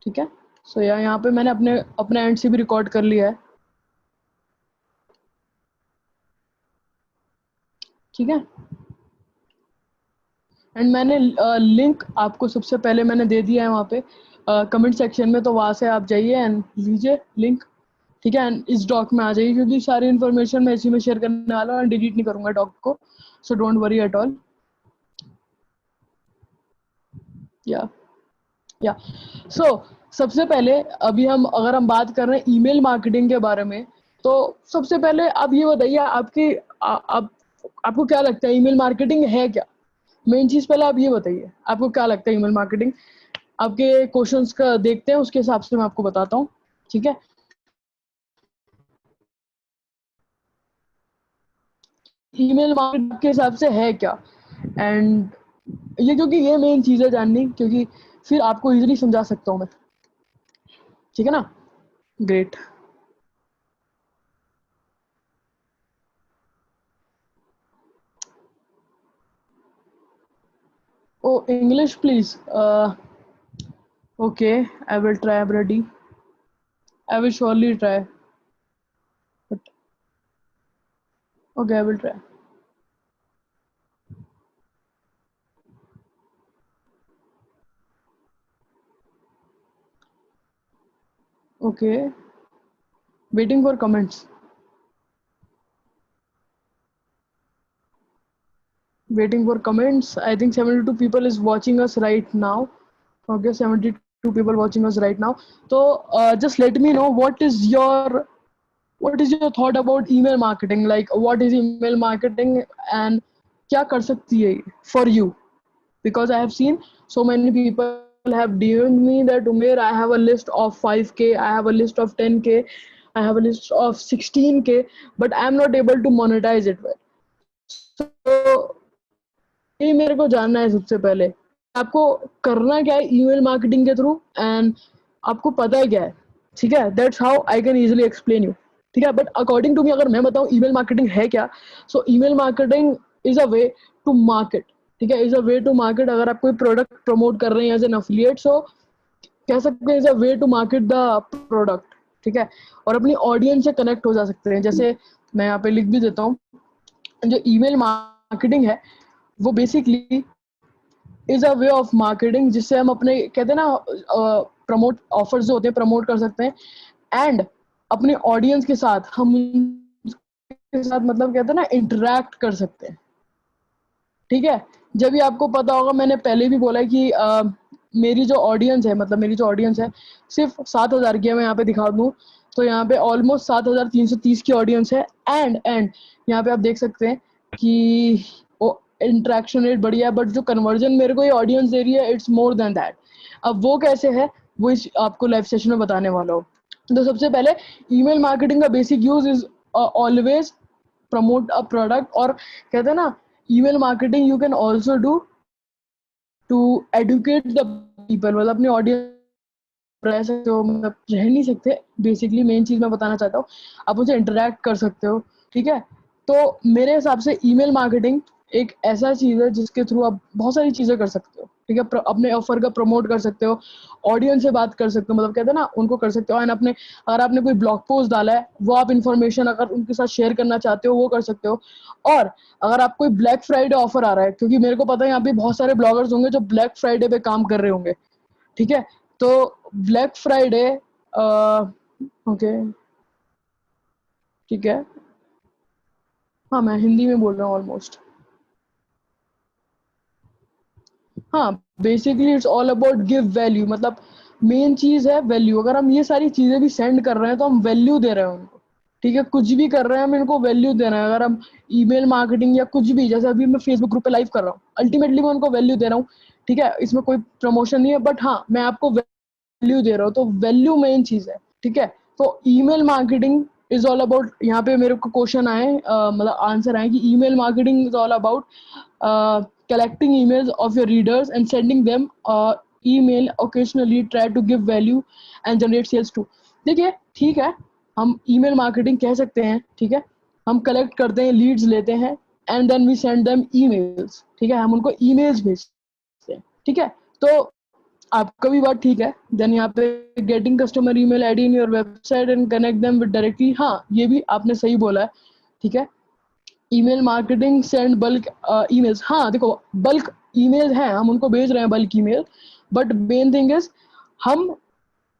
ठीक है। सो यहाँ पे मैंने अपने एंड से भी रिकॉर्ड कर लिया है, ठीक है। एंड मैंने लिंक आपको सबसे पहले मैंने दे दिया है वहाँ पे कमेंट सेक्शन में, तो वहाँ से आप जाइए एंड लीजिए लिंक, ठीक है। एंड इस डॉक में आ जाइए, क्योंकि सारी इन्फॉर्मेशन मैं इसी में शेयर करने वाला हूँ एंड डिलीट नहीं करूँगा डॉक को, so don't worry at all. या सो सबसे पहले अभी अगर हम बात कर रहे हैं ईमेल मार्केटिंग के बारे में, तो सबसे पहले आप ये बताइए आपको क्या लगता है ईमेल मार्केटिंग है क्या? मेन चीज पहले आप ये बताइए, आपको क्या लगता है ईमेल मार्केटिंग? आपके क्वेश्चंस का देखते हैं, उसके हिसाब से मैं आपको बताता हूँ, ठीक है। ईमेल मार्केटिंग के हिसाब से है क्या, एंड ये क्योंकि ये मेन चीज है जाननी, क्योंकि फिर आपको इजीली समझा सकता हूँ मैं, ठीक है ना। Great. Oh English please. Okay, I will try, Brady. I will surely try. But okay, I will try. Okay, waiting for comments. Waiting for comments. I think 72 people is watching us right now. Okay, 72 people watching us right now. So just let me know what is your thought about email marketing? Like what is email marketing and क्या कर सकती है for you? Because I have seen so many people have DM'd me that Umair, I have a list of 5K, I have a list of 10K, I have a list of 16K, but I am not able to monetize it well. So ये मेरे को जानना है सबसे पहले, आपको करना क्या है ईमेल मार्केटिंग के थ्रू, एंड आपको पता है क्या है, ठीक है। That's how I can easily explain you, ठीक है। बट अकॉर्डिंग टू मी अगर मैं बताऊं ईमेल मार्केटिंग है क्या, so email marketing is a way to market, ठीक है, is a way to market. अगर आप कोई प्रोडक्ट प्रमोट कर रहे हैं एज एन अफिलिएट, सो कह सकते हैं is a way to market the product, ठीक है, और अपनी ऑडियंस से कनेक्ट हो जा सकते हैं। जैसे मैं यहाँ पे लिख भी देता हूँ, जो ईमेल मार्केटिंग है वो basically is a way of marketing, जिससे हम अपने कहते हैं ना प्रमोट ऑफर्स जो होते हैं प्रमोट कर सकते हैं, एंड अपने ऑडियंस के साथ हम उनके साथ मतलब कहते हैं ना इंटरेक्ट कर सकते हैं, ठीक है। जब भी आपको पता होगा, मैंने पहले भी बोला कि मेरी जो ऑडियंस है, मतलब मेरी जो ऑडियंस है सिर्फ 7,000 की है। मैं यहाँ पे दिखा दूँ तो यहाँ पे ऑलमोस्ट 7,330 की ऑडियंस है, एंड यहाँ पे आप देख सकते हैं कि इंट्रैक्शन रेट बढ़िया है, बट जो कन्वर्जन मेरे को ये ऑडियंस दे रही है इट्स मोर देन दैट। अब वो कैसे है वो इस आपको लाइव सेशन में बताने वाला हूँ। तो सबसे पहले ईमेल मार्केटिंग का basic use is always promote a product, और कहते हैं ना email marketing you can also do to educate the people, मतलब अपनी ऑडियंस रह सकते हो, मतलब रह नहीं सकते, बेसिकली मेन चीज मैं बताना चाहता हूँ, आप उनसे इंटरेक्ट कर सकते हो, ठीक है। तो मेरे हिसाब से ईमेल मार्केटिंग एक ऐसा चीज है जिसके थ्रू आप बहुत सारी चीजें कर सकते हो, ठीक है। अपने ऑफर का प्रमोट कर सकते हो, ऑडियंस से बात कर सकते हो, मतलब कहते हैं ना उनको कर सकते हो, एंड अपने अगर आपने कोई ब्लॉग पोस्ट डाला है वो आप इन्फॉर्मेशन अगर उनके साथ शेयर करना चाहते हो वो कर सकते हो। और अगर आप कोई ब्लैक फ्राइडे ऑफर आ रहा है, क्योंकि मेरे को पता है यहाँ पे बहुत सारे ब्लॉगर्स होंगे जो ब्लैक फ्राइडे पे काम कर रहे होंगे, ठीक है। तो ब्लैक फ्राइडे ओके, ठीक है। हाँ मैं हिंदी में बोल रहा हूँ ऑलमोस्ट। हाँ basically it's all about give value, मतलब मेन चीज है वैल्यू। अगर हम ये सारी चीजें भी सेंड कर रहे हैं तो हम वैल्यू दे रहे हैं उनको, ठीक है। कुछ भी कर रहे हैं हम इनको वैल्यू दे रहे हैं। अगर हम ईमेल मार्केटिंग या कुछ भी, जैसे अभी मैं फेसबुक ग्रुप पे लाइव कर रहा हूँ, अल्टीमेटली मैं उनको वैल्यू दे रहा हूँ, ठीक है। इसमें कोई प्रमोशन नहीं है, बट हाँ मैं आपको वैल्यू दे रहा हूँ, तो वैल्यू मेन चीज है, ठीक है। तो email marketing is all about, यहाँ पे मेरे को क्वेश्चन आए मतलब आंसर आए कि email marketing is all about collecting emails of your readers and sending them email occasionally, try to give value and generate sales too। देखिए ठीक है, हम ईमेल मार्केटिंग कह सकते हैं, ठीक है। हम कलेक्ट करते हैं, लीड्स लेते हैं, and then we send them emails, ठीक है। हम उनको ईमेल्स भेजते हैं, ठीक है। तो आपका भी बात ठीक है। देन यहाँ पे getting customer email ID in your website and connect them with directly, हाँ ये भी आपने सही बोला है, ठीक है। Email marketing send bulk emails, हाँ देखो बल्क ईमेल हैं, हम उनको भेज रहे हैं bulk email, but main thing is हम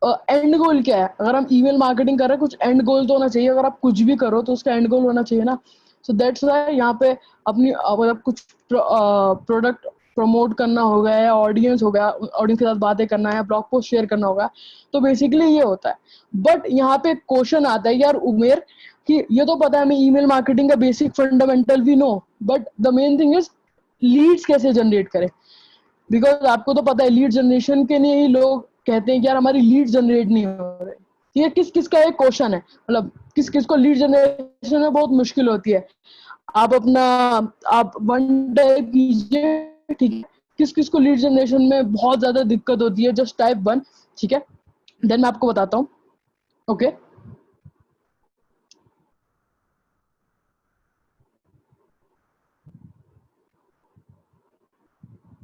एंड गोल क्या है, अगर हम ईमेल मार्केटिंग कर रहे हैं कुछ एंड गोल तो होना चाहिए, अगर आप कुछ भी करो तो उसका एंड गोल होना चाहिए ना। सो दैट्स वाई यहाँ पे अपनी मतलब कुछ प्रोडक्ट प्रमोट करना होगा या ऑडियंस हो गया, ऑडियंस के साथ बातें करना है, ब्लॉग पोस्ट शेयर करना होगा, तो बेसिकली ये होता है। बट यहाँ पे क्वेश्चन आता है यार उमेर कि ये तो पता है हमें ईमेल मार्केटिंग का बेसिक फंडामेंटल भी know, but the main thing is leads कैसे जनरेट करें, बिकॉज आपको तो पता है लीड जनरेशन के लिए ही लोग कहते हैं कि यार हमारी लीड जनरेट नहीं हो रही। ये किस किस का एक क्वेश्चन है, मतलब किस किस को लीड जनरेशन में बहुत मुश्किल होती है। आप अपना आप वन टाइप कीजिए, ठीक है, किस किस को लीड जनरेशन में बहुत ज्यादा दिक्कत होती है, जस्ट टाइप 1, ठीक है। देन मैं आपको बताता हूँ, ओके।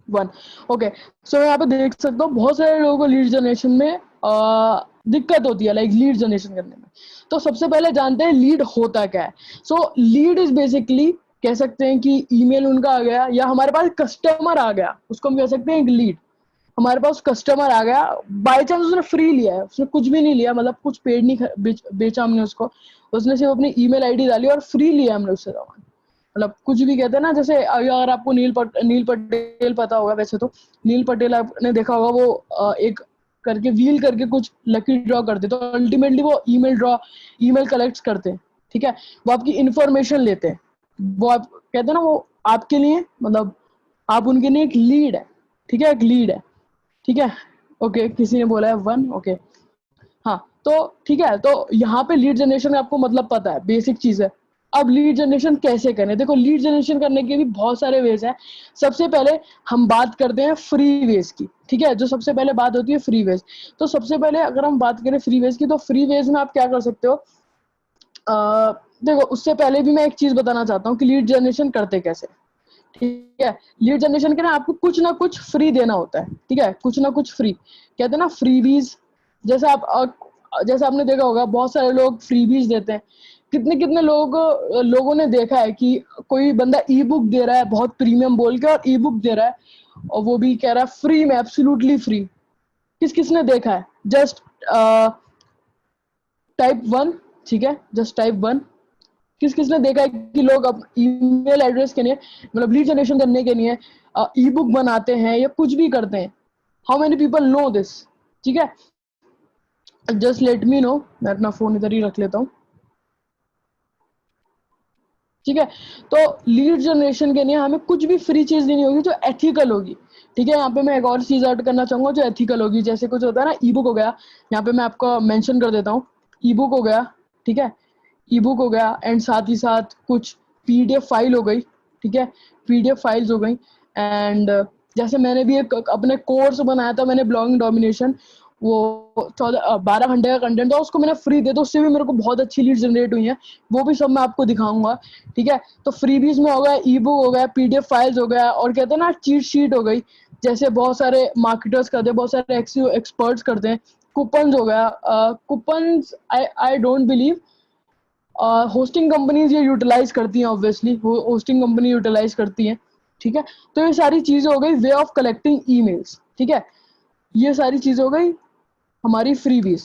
One, okay. सो यहाँ पे देख सकते हो बहुत सारे लोगों को लीड जनरेशन में दिक्कत होती है, लाइक लीड जनरेशन करने में। तो सबसे पहले जानते हैं लीड होता क्या है। सो लीड इज बेसिकली, कह सकते हैं कि ईमेल उनका आ गया या हमारे पास कस्टमर आ गया, उसको हम कह सकते हैं एक लीड। हमारे पास कस्टमर आ गया, बाई चांस उसने फ्री लिया है, उसने कुछ भी नहीं लिया, मतलब कुछ पेड नहीं बेचा हमने उसको, उसने सिर्फ अपनी ईमेल आईडी डाली और फ्री लिया हमने उससे सामान। मतलब कुछ भी कहते हैं ना, जैसे अगर आपको नील पटेल पता होगा, वैसे तो नील पटेल आपने देखा होगा, वो एक करके व्हील करके कुछ लकी ड्रॉ करते, तो अल्टीमेटली वो ईमेल ड्रॉ, ईमेल कलेक्ट करते हैं, ठीक है। वो आपकी इंफॉर्मेशन लेते हैं, वो आप कहते हैं ना, वो आपके लिए मतलब आप उनके लिए एक लीड है, ठीक है, एक लीड है, ठीक है। ओके, किसी ने बोला है 1, ओके। हाँ, तो ठीक है, तो यहाँ पे लीड जनरेशन का आपको मतलब पता है, बेसिक चीज है। अब लीड जनरेशन कैसे करें, देखो लीड जनरेशन करने के भी बहुत सारे वेज हैं। सबसे पहले हम बात करते हैं फ्री वेज की, ठीक है, जो सबसे पहले बात होती है फ्री वेज। तो सबसे पहले अगर हम बात करें फ्री वेज की, तो फ्री वेज में आप क्या कर सकते हो, देखो उससे पहले भी मैं एक चीज बताना चाहता हूँ कि लीड जनरेशन करते कैसे, ठीक है। लीड जनरेशन के ना आपको कुछ ना कुछ फ्री देना होता है, ठीक है, कुछ ना कुछ फ्री, कहते हैं ना फ्रीबीज। जैसे जैसे आपने देखा होगा बहुत सारे लोग फ्रीबीज देते हैं। कितने कितने लोगों ने देखा है कि कोई बंदा ई बुक दे रहा है बहुत प्रीमियम बोल के, और ई बुक दे रहा है और वो भी कह रहा है फ्री में, एब्सोल्युटली फ्री। किस किसने देखा है, जस्ट टाइप 1, ठीक है, जस्ट टाइप 1। किस किसने देखा है कि लोग अब ईमेल एड्रेस के लिए, मतलब लीड जनरेशन करने के लिए ई बुक बनाते हैं या कुछ भी करते हैं। How many people know this, ठीक है। जस्ट लेट मी नो, मैं अपना फोन इधर ही रख लेता हूँ, ठीक है। तो लीड जनरेशन के लिए हमें कुछ भी फ्री चीज देनी होगी जो एथिकल होगी, ठीक है। यहाँ पे मैं एक और चीज ऐड करना चाहूंगा जो एथिकल होगी, जैसे कुछ होता है ना, ई बुक हो गया, यहाँ पे मैं आपको मेंशन कर देता हूँ, ई बुक हो गया, ठीक है, ई बुक हो गया, एंड साथ ही साथ कुछ पीडीएफ फाइल हो गई, ठीक है, पीडीएफ फाइल्स हो गई। एंड जैसे मैंने भी एक अपने कोर्स बनाया था, मैंने ब्लॉगिंग डोमिनेशन, वो 12 घंटे का कंटेंट था, उसको मैंने फ्री दे, तो उससे भी मेरे को बहुत अच्छी लीड जनरेट हुई है, वो भी सब मैं आपको दिखाऊंगा, ठीक है। तो फ्रीबीज में हो गया, ई बुक हो गया, पीडीएफ फाइल्स हो गया, और कहते हैं ना चीट शीट हो गई, जैसे बहुत सारे मार्केटर्स करते हैं, बहुत सारे एक्सपर्ट्स करते हैं। कूपन्स हो गया, coupons I I don't believe, hosting companies ये यूटिलाइज करती हैं, ऑब्वियसली होस्टिंग कंपनी यूटिलाइज करती हैं, ठीक है। तो ये सारी चीजें हो गई वे ऑफ कलेक्टिंग ईमेल्स, ठीक है, ये सारी चीजें हो गई हमारी फ्रीबीज।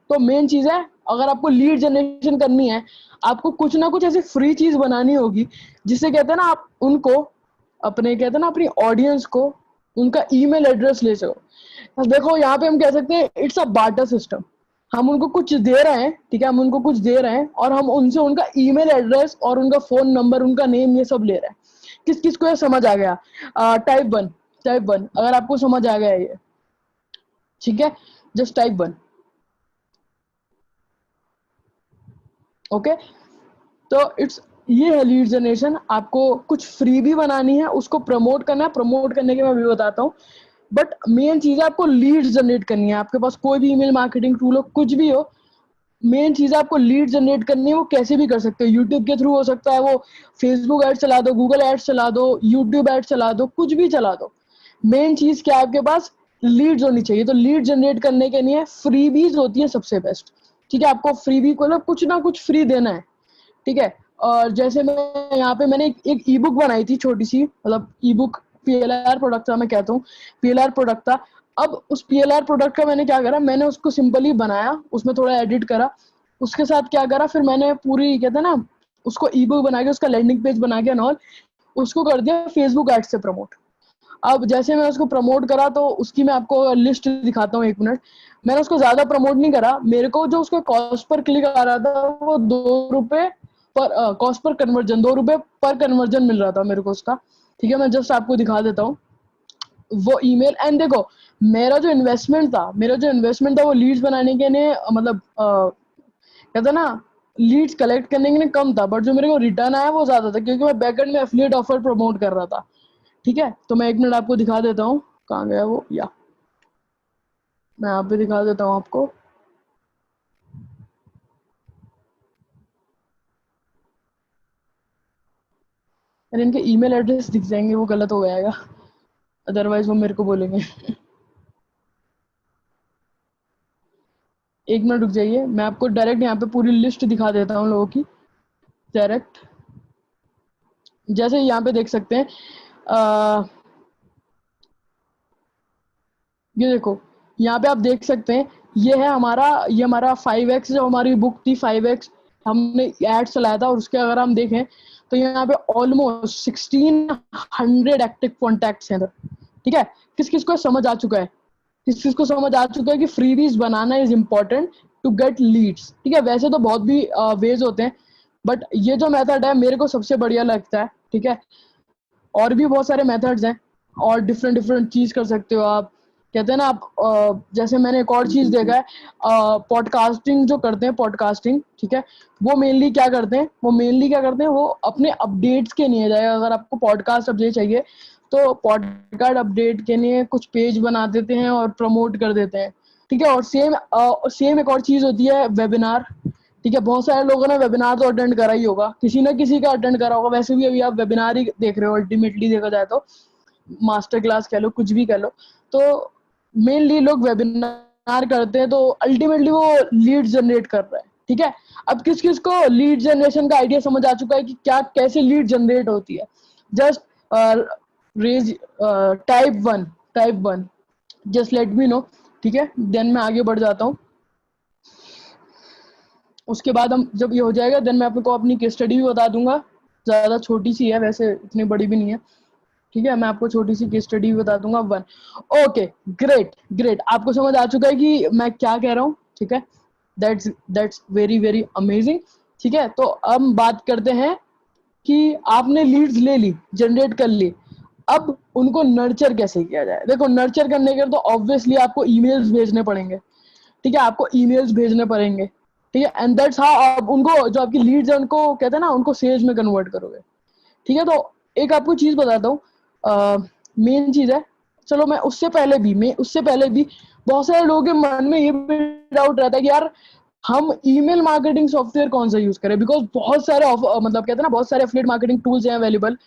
तो मेन चीज है, अगर आपको लीड जनरेशन करनी है, आपको कुछ ना कुछ ऐसी फ्री चीज बनानी होगी जिससे कहते हैं ना आप उनको अपने, कहते हैं ना अपनी ऑडियंस को उनका ईमेल एड्रेस ले सको। देखो यहाँ पे हम कह सकते हैं इट्स अ बार्टर सिस्टम। हम उनको कुछ दे रहे हैं, ठीक है, हम उनको कुछ दे रहे हैं और हम उनसे उनका ईमेल एड्रेस और उनका फोन नंबर, उनका नेम, ये सब ले रहे हैं। किस किस को ये समझ आ गया, टाइप 1, टाइप 1 अगर आपको समझ आ गया ये, ठीक है, जस्ट टाइप 1, ओके। तो इट्स, ये है लीड जनरेशन। आपको कुछ फ्री भी बनानी है, उसको प्रमोट करना है, प्रमोट करने के मैं भी बताता हूँ, बट मेन चीज है आपको लीड जनरेट करनी है। आपके पास कोई भी ईमेल मार्केटिंग टूल हो, कुछ भी हो, मेन चीज है आपको लीड जनरेट करनी है। वो कैसे भी कर सकते हो, यूट्यूब के थ्रू हो सकता है, वो फेसबुक एड चला दो, गूगल एड चला दो, यूट्यूब एड चला दो, कुछ भी चला दो। मेन चीज क्या है आपके पास, लीड्स होनी चाहिए। तो लीड जनरेट करने के लिए फ्रीबीज होती है सबसे बेस्ट। ठीक है, आपको फ्रीबी को ना कुछ फ्री देना है। ठीक है, और जैसे मैं यहाँ पे मैंने एक ई बुक बनाई थी छोटी सी, मतलब ई बुक पीएलआर प्रोडक्ट था, मैं कहता हूँ पीएलआर प्रोडक्ट था। अब उस पीएलआर प्रोडक्ट का मैंने क्या करा, मैंने उसको सिंपली बनाया, उसमें थोड़ा एडिट करा, उसके साथ क्या करा, फिर मैंने पूरी कहते हैं ना उसको ई बुक बना के उसका लैंडिंग पेज बना के नॉल उसको कर दिया फेसबुक एड से प्रमोट। अब जैसे मैं उसको प्रमोट करा तो उसकी मैं आपको लिस्ट दिखाता हूँ, 1 मिनट। मैंने उसको ज्यादा प्रमोट नहीं करा, मेरे को जो उसका कॉस्ट पर क्लिक आ रहा था वो 2 रुपए पर कॉस्ट पर कन्वर्जन, 2 रुपए पर कन्वर्जन मिल रहा था मेरे को उसका। ठीक है, मैं जस्ट आपको दिखा देता हूँ वो ईमेल। एंड देखो मेरा जो इन्वेस्टमेंट था वो लीड्स बनाने के लिए मतलब कहते ना लीड्स कलेक्ट करने के लिए कम था, बट जो मेरे को रिटर्न आया वो ज्यादा था, क्योंकि मैं बैकएंड में एफिलिएट ऑफर प्रमोट कर रहा था। ठीक है, तो मैं 1 मिनट आपको दिखा देता हूँ, कहाँ गया वो, या मैं यहाँ पे दिखा देता हूँ आपको। अरे इनके ईमेल एड्रेस दिख जाएंगे, वो गलत हो जाएगा, अदरवाइज वो मेरे को बोलेंगे। 1 मिनट रुक जाइए, मैं आपको डायरेक्ट यहाँ पे पूरी लिस्ट दिखा देता हूँ लोगों की डायरेक्ट। जैसे यहाँ पे देख सकते हैं, ये देखो, यहाँ पे आप देख सकते हैं, ये हमारा 5x जो हमारी बुक थी, 5x हमने एड चलाया था, और उसके अगर हम देखें तो यहाँ पे ऑलमोस्ट 1600 एक्टिव कॉन्टैक्ट्स हैं। ठीक है, किस किस को समझ आ चुका है, किस किस को समझ आ चुका है कि फ्रीबीज बनाना is important to get leads. ठीक है, वैसे तो बहुत भी वेज होते हैं, बट ये जो मेथड है मेरे को सबसे बढ़िया लगता है। ठीक है, और भी बहुत सारे मेथड्स हैं, और डिफरेंट डिफरेंट चीज कर सकते हो आप। कहते हैं ना आप जैसे मैंने एक और चीज देखा है, पॉडकास्टिंग जो करते हैं, पॉडकास्टिंग, ठीक है, वो अपने अपडेट्स के लिए जाए, अगर आपको पॉडकास्ट अपडेट चाहिए तो पॉडकास्ट अपडेट के लिए कुछ पेज बना देते हैं और प्रमोट कर देते हैं। ठीक है, और सेम एक और चीज होती है, वेबिनार। ठीक है, बहुत सारे लोगों ने वेबिनार तो अटेंड करा ही होगा, किसी ना किसी का अटेंड करा होगा, वैसे भी अभी आप वेबिनार ही देख रहे हो अल्टीमेटली देखा जाए तो, मास्टर क्लास कह लो, कुछ भी कह लो। तो मेनली लोग वेबिनार करते हैं, तो अल्टीमेटली वो लीड जनरेट कर रहा है। ठीक है, अब किस किस को लीड जनरेशन का आइडिया समझ आ चुका है कि क्या कैसे लीड जनरेट होती है, just raise type one, just let me know. ठीक है, देन मैं आगे बढ़ जाता हूँ। उसके बाद हम जब ये हो जाएगा देन मैं आपको अपनी केस स्टडी भी बता दूंगा, ज़्यादा छोटी सी है वैसे, इतनी बड़ी भी नहीं है। ठीक है, मैं आपको छोटी सी केस स्टडी भी बता दूंगा, 1। ओके, ग्रेट ग्रेट, आपको समझ आ चुका है कि मैं क्या कह रहा हूँ। ठीक है, दैट्स वेरी वेरी अमेजिंग। ठीक है, तो अब बात करते हैं कि आपने लीड्स ले ली, जनरेट कर ली, अब उनको नर्चर कैसे किया जाए। देखो, नर्चर करने के लिए तो ऑब्वियसली आपको ईमेल्स भेजने पड़ेंगे। ठीक है, आपको ईमेल्स भेजने पड़ेंगे। ठीक है, एंड दैट्स हाउ आप उनको, जो आपकी लीड्स है उनको कहते हैं ना, उनको सेल्स में कन्वर्ट करोगे। ठीक है, तो एक आपको चीज बताता हूँ, मेन चीज है, चलो मैं उससे पहले भी बहुत सारे लोगों के मन में ये भी डाउट रहता है कि यार हम ईमेल मार्केटिंग सॉफ्टवेयर कौन सा यूज करें, बिकॉज बहुत सारे मतलब कहते हैं ना बहुत सारे एफिलिएट मार्केटिंग टूल्स हैं अवेलेबल,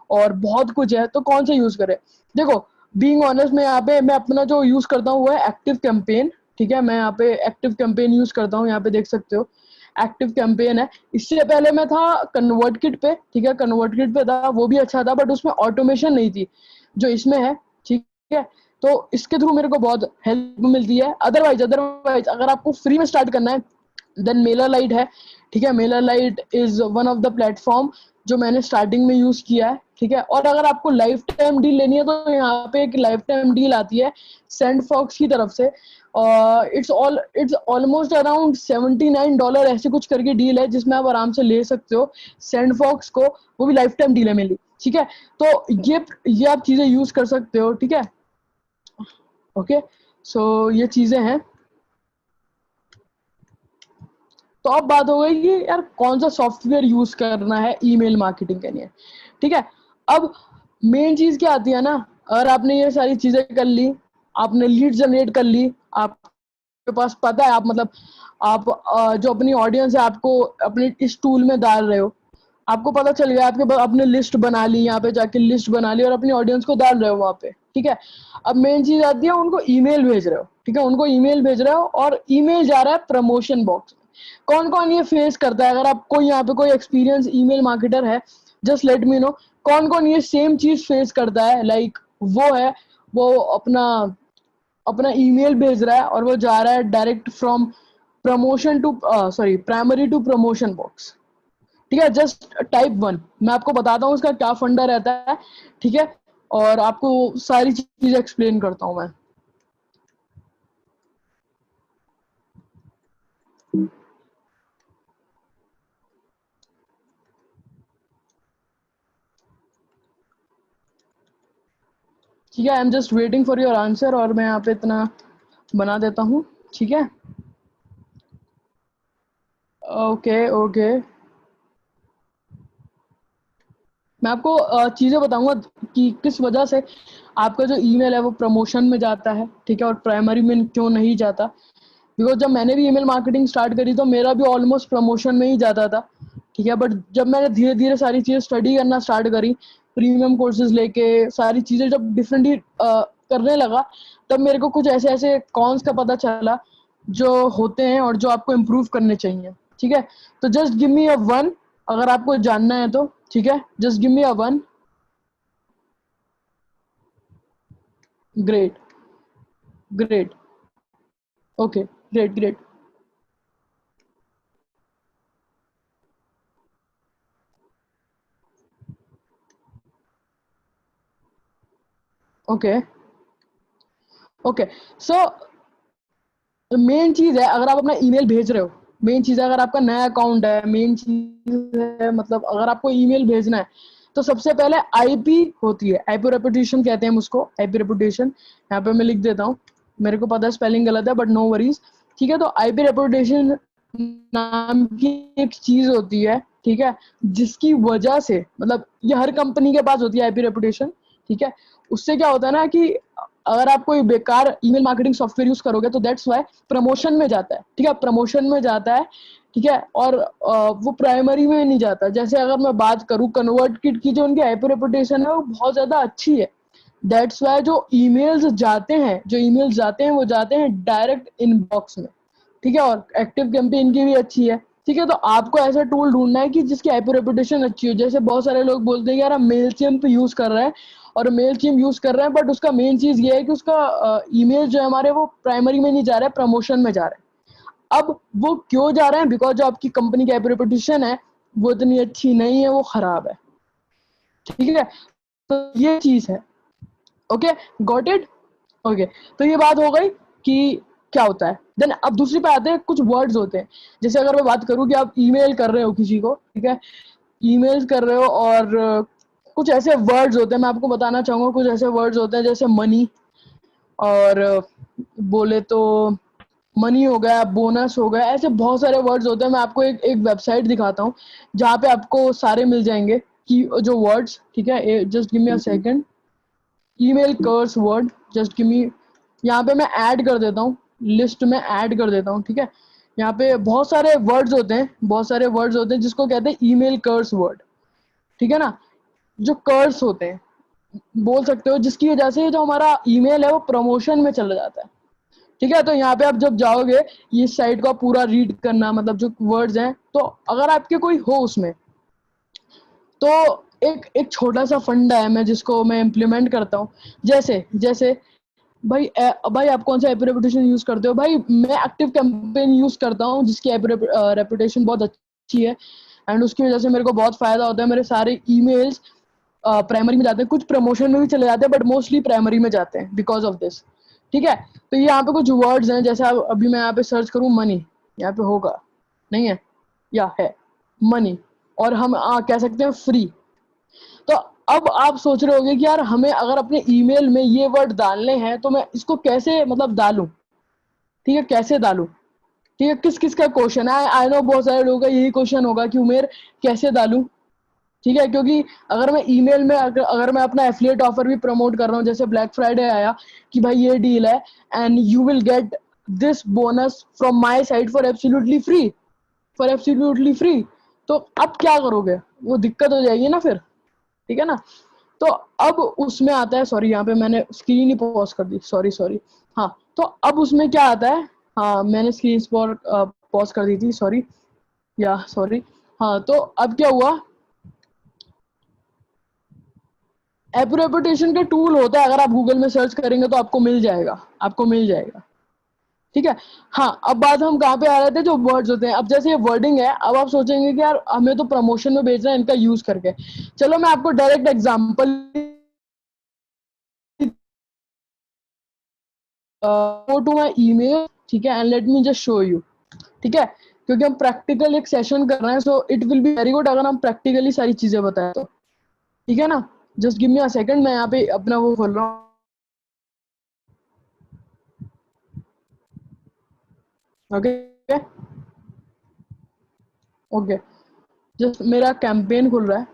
और बहुत कुछ है, तो कौन सा यूज करें। देखो, बीइंग ऑनेस्ट, मैं यहाँ पे मैं अपना जो यूज करता हूँ वो है एक्टिव कैंपेन। ठीक है, मैं यहाँ पे एक्टिव कैंपेन यूज करता हूँ, यहाँ पे देख सकते हो एक्टिव कैंपेन है। इससे पहले मैं था कन्वर्टकिट पे। ठीक है, कन्वर्टकिट पे था, वो भी अच्छा था, बट उसमें ऑटोमेशन नहीं थी जो इसमें है। ठीक है, तो इसके थ्रू मेरे को बहुत हेल्प मिलती है। अदरवाइज अगर आपको फ्री में स्टार्ट करना है देन मेलर लाइट है। ठीक है, Mailer light is one of the platform जो मैंने स्टार्टिंग में यूज किया है। ठीक है, और अगर आपको लाइफ टाइम डील लेनी है तो यहाँ पे एक लाइफ टाइम डील आती है सेंड फॉक्स की तरफ से, और इट्स ऑलमोस्ट अराउंड $79 ऐसे कुछ करके डील है, जिसमें आप आराम से ले सकते हो सेंड फॉक्स को, वो भी लाइफ टाइम डील है मेरी। ठीक है, तो ये आप चीजें यूज कर सकते हो। ठीक है, ओके, सो ये चीजें हैं। तो अब बात हो गई कि यार कौन सा सॉफ्टवेयर यूज करना है ईमेल मार्केटिंग के लिए। ठीक है, अब मेन चीज क्या आती है ना, अगर आपने ये सारी चीजें कर ली, आपने लीड जनरेट कर ली, आपके पास पता है, आप मतलब आप जो अपनी ऑडियंस है आपको अपने इस टूल में डाल रहे हो, आपको पता चल गया, आपने लिस्ट बना ली, यहाँ पे जाके लिस्ट बना ली और अपनी ऑडियंस को डाल रहे हो वहाँ पे। ठीक है। अब मेन चीज आती है, उनको ईमेल भेज रहे हो, ठीक है, उनको ईमेल भेज रहे हो और ईमेल जा रहा है प्रमोशन बॉक्स। कौन कौन ये फेस करता है? अगर आप कोई यहाँ पे कोई एक्सपीरियंस ईमेल मार्केटर है, जस्ट लेट मी नो, कौन कौन ये सेम चीज फेस करता है? लाइक वो है, वो अपना अपना ईमेल भेज रहा है और वो जा रहा है direct from promotion to sorry primary to promotion box, ठीक है। जस्ट टाइप 1, मैं आपको बताता हूँ उसका क्या फंडा रहता है, ठीक है, और आपको सारी चीजें एक्सप्लेन करता हूँ मैं। ठीक है, I am just waiting for your answer, और मैं यहाँ पे इतना बना देता हूँ, ठीक है। ओके ओके, मैं आपको चीजें बताऊंगा कि किस वजह से आपका जो ईमेल है वो प्रमोशन में जाता है, ठीक है, और प्राइमरी में क्यों नहीं जाता। बिकॉज जब मैंने भी ईमेल मार्केटिंग स्टार्ट करी तो मेरा भी ऑलमोस्ट प्रमोशन में ही जाता था, ठीक है। बट जब मैंने धीरे धीरे सारी चीज़ें स्टडी करना स्टार्ट करी, प्रीमियम कोर्सेज लेके सारी चीज़ें जब डिफरेंटली करने लगा, तब मेरे को कुछ ऐसे ऐसे कॉन्स का पता चला जो होते हैं और जो आपको इम्प्रूव करने चाहिए, ठीक है। तो just give me a one, अगर आपको जानना है तो, ठीक है, just give me a one. Great, great, okay, great great. Okay okay, so main चीज है, अगर आप अपना ईमेल भेज रहे हो, मेन चीज है, अगर आपका नया अकाउंट है, मेन चीज है, मतलब अगर आपको ईमेल भेजना है तो सबसे पहले आईपी होती है, आईपी रेपुटेशन कहते हैं हम उसको, आईपी रेपुटेशन। यहाँ पे मैं लिख देता हूँ, मेरे को पता है स्पेलिंग गलत है बट नो वरीज, ठीक है। तो आईपी रेपुटेशन नाम की एक चीज होती है, ठीक है, जिसकी वजह से, मतलब ये हर कंपनी के पास होती है आईपी रेपुटेशन, ठीक है। उससे क्या होता है ना कि अगर आप कोई बेकार ईमेल मार्केटिंग सॉफ्टवेयर यूज करोगे तो दैट्स वाई प्रमोशन में जाता है, ठीक है, प्रमोशन में जाता है, ठीक है। और वो प्राइमरी में नहीं जाता। जैसे अगर मैं बात करूं कन्वर्ट किट की, जो उनकी हाइपर रेपुटेशन है वो बहुत ज्यादा अच्छी है, दैट्स वाई जो ईमेल्स जाते हैं, जो ईमेल्स जाते हैं वो जाते हैं डायरेक्ट इनबॉक्स में, ठीक है। और एक्टिव कैंपेन की भी अच्छी है, ठीक है। तो आपको ऐसा टूल ढूंढना है कि जिसकी हाइपर रेपुटेशन अच्छी हो। जैसे बहुत सारे लोग बोलते हैं कि यार हम मेल चिम्प यूज कर रहे हैं, और मेल चिम्प यूज कर रहे हैं, बट उसका मेन चीज ये है कि उसका ईमेल जो है हमारे, वो प्राइमरी में नहीं जा रहा है, प्रमोशन में जा रहा है। अब वो क्यों जा रहे हैं? बिकॉज जो आपकी कंपनी की हाइपर रेपुटेशन है वो इतनी अच्छी नहीं है, वो खराब है, ठीक है। तो ये चीज है, ओके, गॉट इट, ओके। तो ये बात हो गई कि क्या होता है। देन अब दूसरी पे आते हैं, कुछ वर्ड्स होते हैं। जैसे अगर मैं बात करूं कि आप ईमेल कर रहे हो किसी को, ठीक है, ईमेल कर रहे हो, और कुछ ऐसे वर्ड्स होते हैं, मैं आपको बताना चाहूंगा, कुछ ऐसे वर्ड्स होते हैं जैसे मनी, और बोले तो मनी हो गया, बोनस हो गया, ऐसे बहुत सारे वर्ड्स होते हैं। मैं आपको एक एक वेबसाइट दिखाता हूँ जहाँ पे आपको सारे मिल जाएंगे कि जो वर्ड्स, ठीक है, just give me a second, email curse word, just give me, यहाँ पे मैं ऐड कर देता हूँ, लिस्ट में ऐड कर देता हूँ, ठीक है। यहाँ पे बहुत सारे वर्ड्स होते हैं, बहुत सारे वर्ड्स होते हैं जिसको कहते हैं ईमेल कर्स वर्ड, ठीक है ना। जो कर्स होते हैं, बोल सकते हो, जिसकी वजह से जो हमारा ईमेल है वो प्रमोशन में चला जाता है, ठीक है। तो यहाँ पे आप जब जाओगे, ये साइट को पूरा रीड करना, मतलब जो वर्ड्स हैं, तो अगर आपके कोई हो उसमें, तो एक एक छोटा सा फंडा है मैं जिसको मैं इम्प्लीमेंट करता हूँ। जैसे जैसे भाई भाई आप कौन सा ऐप रेपुटेशन यूज करते हो? भाई मैं एक्टिव कैंपेन यूज करता हूँ, जिसकी ऐप रेपुटेशन बहुत अच्छी है, एंड उसकी वजह से मेरे को बहुत फायदा होता है। मेरे सारे ईमेल्स प्राइमरी में जाते हैं, कुछ प्रमोशन में भी चले जाते हैं, बट मोस्टली प्राइमरी में जाते हैं बिकॉज ऑफ दिस, ठीक है। तो ये यहाँ पे कुछ वर्ड्स हैं, जैसे अभी मैं यहाँ पे सर्च करूँ मनी, यहाँ पे होगा, नहीं है, या है मनी, और हम कह सकते हैं फ्री। तो अब आप सोच रहे होंगे कि यार हमें अगर अपने ईमेल में ये वर्ड डालने हैं तो मैं इसको कैसे, मतलब डालूं, ठीक है, कैसे डालूं, ठीक है। किस किस का क्वेश्चन है, आई नो बहुत सारे लोगों का यही क्वेश्चन होगा कि उमेर कैसे डालूं, ठीक है। क्योंकि अगर मैं ईमेल में, अगर मैं अपना एफिलिएट ऑफर भी प्रमोट कर रहा हूँ, जैसे ब्लैक फ्राइडे आया कि भाई ये डील है and you will get this bonus from my side for absolutely free, for absolutely free, तो अब क्या करोगे? वो दिक्कत हो जाएगी ना फिर, ठीक है ना। तो अब उसमें आता है, सॉरी यहाँ पे मैंने स्क्रीन ही पॉज कर दी, सॉरी। हाँ, तो अब उसमें क्या आता है, हाँ मैंने स्क्रीन पॉज कर दी थी, सॉरी या सॉरी। हाँ, तो अब क्या हुआ, ऐप रेपुटेशन का टूल होता है, अगर आप गूगल में सर्च करेंगे तो आपको मिल जाएगा, ठीक है। हाँ, अब बात हम कहाँ पे आ रहे थे, जो वर्ड्स होते हैं। अब जैसे ये वर्डिंग है, अब आप सोचेंगे कि यार हमें तो प्रमोशन में बेचना है, इनका यूज करके। चलो मैं आपको direct example, go to my email, ठीक है, and let me just show you, ठीक है, क्योंकि हम प्रैक्टिकल एक सेशन कर रहे हैं, so it will be very good अगर हम प्रैक्टिकली सारी चीजें बताएं तो, ठीक है ना। Just give me a second, मैं यहाँ पे अपना वो खोल रहा हूँ, ओके ओके, जस्ट मेरा कैंपेन खुल रहा है।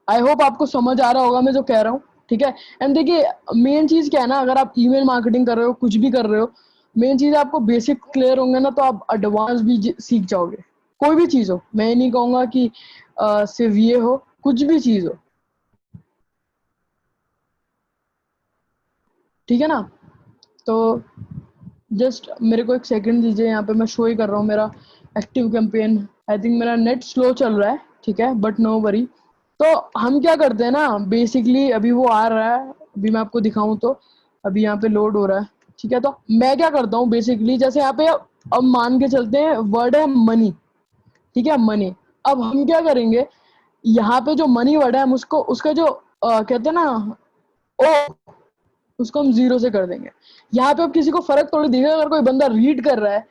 आई होप आपको समझ आ रहा होगा मैं जो कह रहा हूँ, ठीक है। एंड देखिए, मेन चीज क्या है ना, अगर आप ईमेल मार्केटिंग कर रहे हो, कुछ भी कर रहे हो, मेन चीज आपको बेसिक क्लियर होंगे ना, तो आप एडवांस भी सीख जाओगे। कोई भी चीज हो, मैं ये नहीं कहूंगा कि सिर्फ ये हो, कुछ भी चीज हो, ठीक है ना। तो जस्ट मेरे को एक सेकंड दीजिए, यहाँ पे मैं शो ही कर रहा हूँ मेरा एक्टिव कैंपेन। आई थिंक मेरा नेट स्लो चल रहा है, ठीक है, बट नो वरी। तो हम क्या करते हैं ना, बेसिकली अभी वो आ रहा है, अभी मैं आपको दिखाऊं तो अभी यहाँ पे लोड हो रहा है, ठीक है। तो मैं क्या करता हूँ बेसिकली, जैसे यहाँ पे अब मान के चलते हैं वर्ड है मनी, ठीक है, मनी। अब हम क्या करेंगे, यहाँ पे जो मनी वर्ड है, हम उसको उसका जो कहते हैं ना, ओ, उसको हम जीरो से कर देंगे। यहाँ पे अब किसी को फर्क थोड़ी दिखेगा, अगर कोई बंदा रीड कर रहा है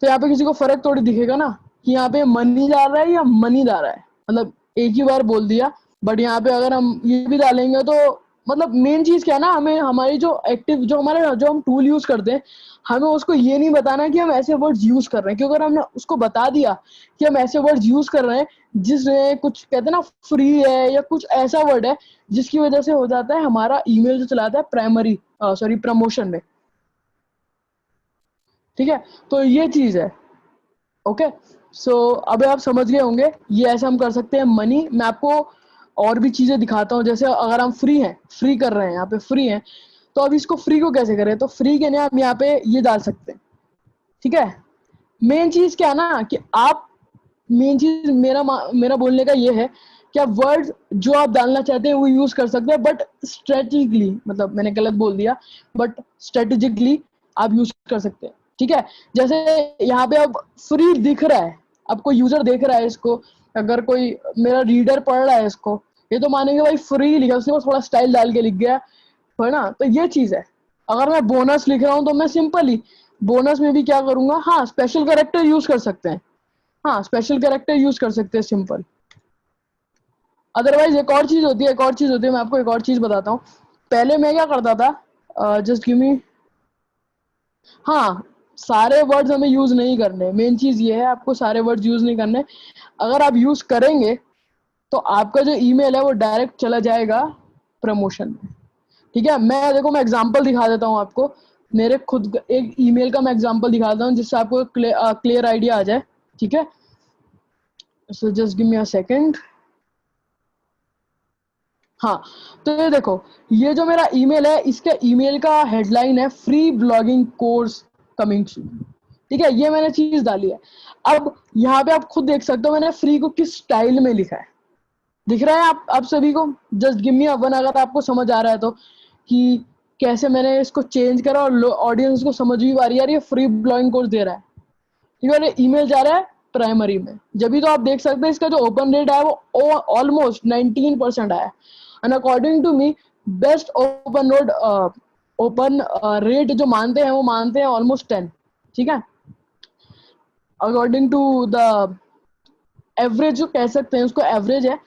तो यहाँ पे किसी को फर्क थोड़ी दिखेगा ना, कि यहाँ पे मनी जा रहा है या मनी जा रहा है, मतलब एक ही बार बोल दिया। बट यहाँ पे अगर हम ये भी डालेंगे तो, मतलब मेन चीज क्या है ना, हमें हमारी जो एक्टिव, जो हम टूल यूज करते हैं, हमें उसको ये नहीं बताना कि हम ऐसे वर्ड्स यूज कर रहे हैं, क्योंकि अगर हमने उसको बता दिया कि हम ऐसे वर्ड्स यूज कर रहे हैं जिसमें कुछ कहते हैं ना फ्री है, या कुछ ऐसा वर्ड है जिसकी वजह से हो जाता है हमारा ईमेल जो चलाता है प्राइमरी, सॉरी प्रमोशन में, ठीक है। तो ये चीज है, ओके। सो अभी आप समझ गए होंगे, ये ऐसे हम कर सकते हैं मनी। मैं आपको और भी चीजें दिखाता हूँ, जैसे अगर हम फ्री कर रहे हैं, यहाँ पे फ्री है, तो अब इसको फ्री को कैसे करें, तो फ्री के लिए हम यहाँ पे ये डाल सकते हैं, ठीक है। मेन चीज क्या है ना, कि आप, मेन चीज मेरा बोलने का ये है कि आप वर्ड जो आप डालना चाहते हैं वो यूज कर सकते हैं, बट स्ट्रेटेजिकली, मतलब मैंने गलत बोल दिया, बट स्ट्रेटेजिकली आप यूज कर सकते हैं, ठीक है। जैसे यहाँ पे अब फ्री दिख रहा है, अब कोई यूजर देख रहा है इसको, अगर कोई मेरा रीडर पढ़ रहा है इसको, ये तो मानेंगे भाई फ्री लिखा, उसने बस थोड़ा स्टाइल डाल के लिख गया, है ना। तो ये चीज है। अगर मैं बोनस लिख रहा हूँ तो मैं सिंपल ही बोनस में भी क्या करूंगा, हाँ स्पेशल कैरेक्टर यूज कर सकते हैं, हाँ स्पेशल कैरेक्टर यूज कर सकते हैं सिंपल। अदरवाइज एक और चीज होती है, मैं आपको एक और चीज बताता हूँ। पहले मैं क्या करता था, जस्ट गिव मी, हाँ सारे वर्ड्स हमें यूज नहीं करने, मेन चीज ये है, आपको सारे वर्ड्स यूज नहीं करने। अगर आप यूज करेंगे तो आपका जो ईमेल है वो डायरेक्ट चला जाएगा प्रमोशन में, ठीक है। मैं एग्जांपल दिखा देता हूँ आपको, मेरे खुद एक ईमेल का मैं एग्जांपल दिखाता हूँ, जिससे आपको क्लियर आइडिया आ जाए, ठीक है। So just give me a second. हाँ, तो ये देखो, ये जो मेरा ईमेल है, इसका ईमेल का हेडलाइन है free blogging course coming soon, ठीक है, ये मैंने चीज डाली है। अब यहाँ पे आप खुद देख सकते हो मैंने फ्री को किस स्टाइल में लिखा है, दिख रहा है आप सभी को। Just give me a one, अगर आपको समझ आ रहा है तो, कि कैसे मैंने इसको चेंज करा और ऑडियंस को समझ भी आ रही है यार ये फ्री ब्लॉगिंग कोर्स दे रहा है, ठीक है। ईमेल जा रहा है प्राइमरी में, जब भी तो आप देख सकते हैं इसका जो ओपन रेट है वो ऑलमोस्ट 19% आया है। And according to me, best open rate जो मानते हैं वो मानते हैं ऑलमोस्ट 10, ठीक है। अकॉर्डिंग टू द एवरेज जो कह सकते हैं, उसको एवरेज है,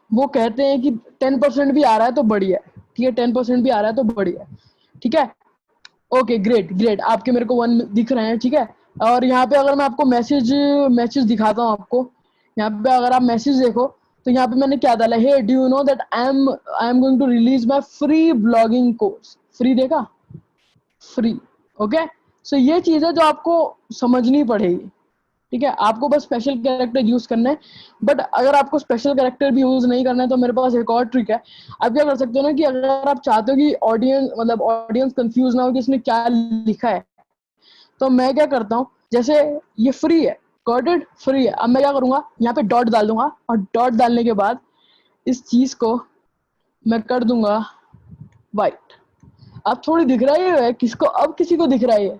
वो कहते हैं कि 10% भी आ रहा है तो बढ़िया है, ठीक है, 10% भी आ रहा है तो बढ़िया है, ठीक है। ओके ग्रेट ग्रेट, आपके मेरे को वन दिख रहे हैं, ठीक है। और यहाँ पे अगर मैं आपको मैसेज मैसेज दिखाता हूँ आपको, यहाँ पे अगर आप मैसेज देखो, तो यहाँ पे मैंने क्या डाला है, do you know that I am going to release my free blogging course, free देखा, फ्री, ओके। सो ये चीज है जो आपको समझनी पड़ेगी, ठीक है, आपको बस स्पेशल कैरेक्टर यूज करना है। बट अगर आपको स्पेशल कैरेक्टर भी यूज नहीं करना है तो मेरे पास एक और ट्रिक है। आप क्या कर सकते हो ना कि अगर आप चाहते हो कि ऑडियंस कंफ्यूज ना हो कि इसने क्या लिखा है, तो मैं क्या करता हूँ, जैसे ये फ्री है, गॉट इट, फ्री है, अब मैं क्या करूंगा, यहाँ पे डॉट डाल दूंगा और डॉट डालने के बाद इस चीज को मैं कर दूंगा वाइट। अब थोड़ी दिख रहा है ये किसको, अब किसी को दिख रहा है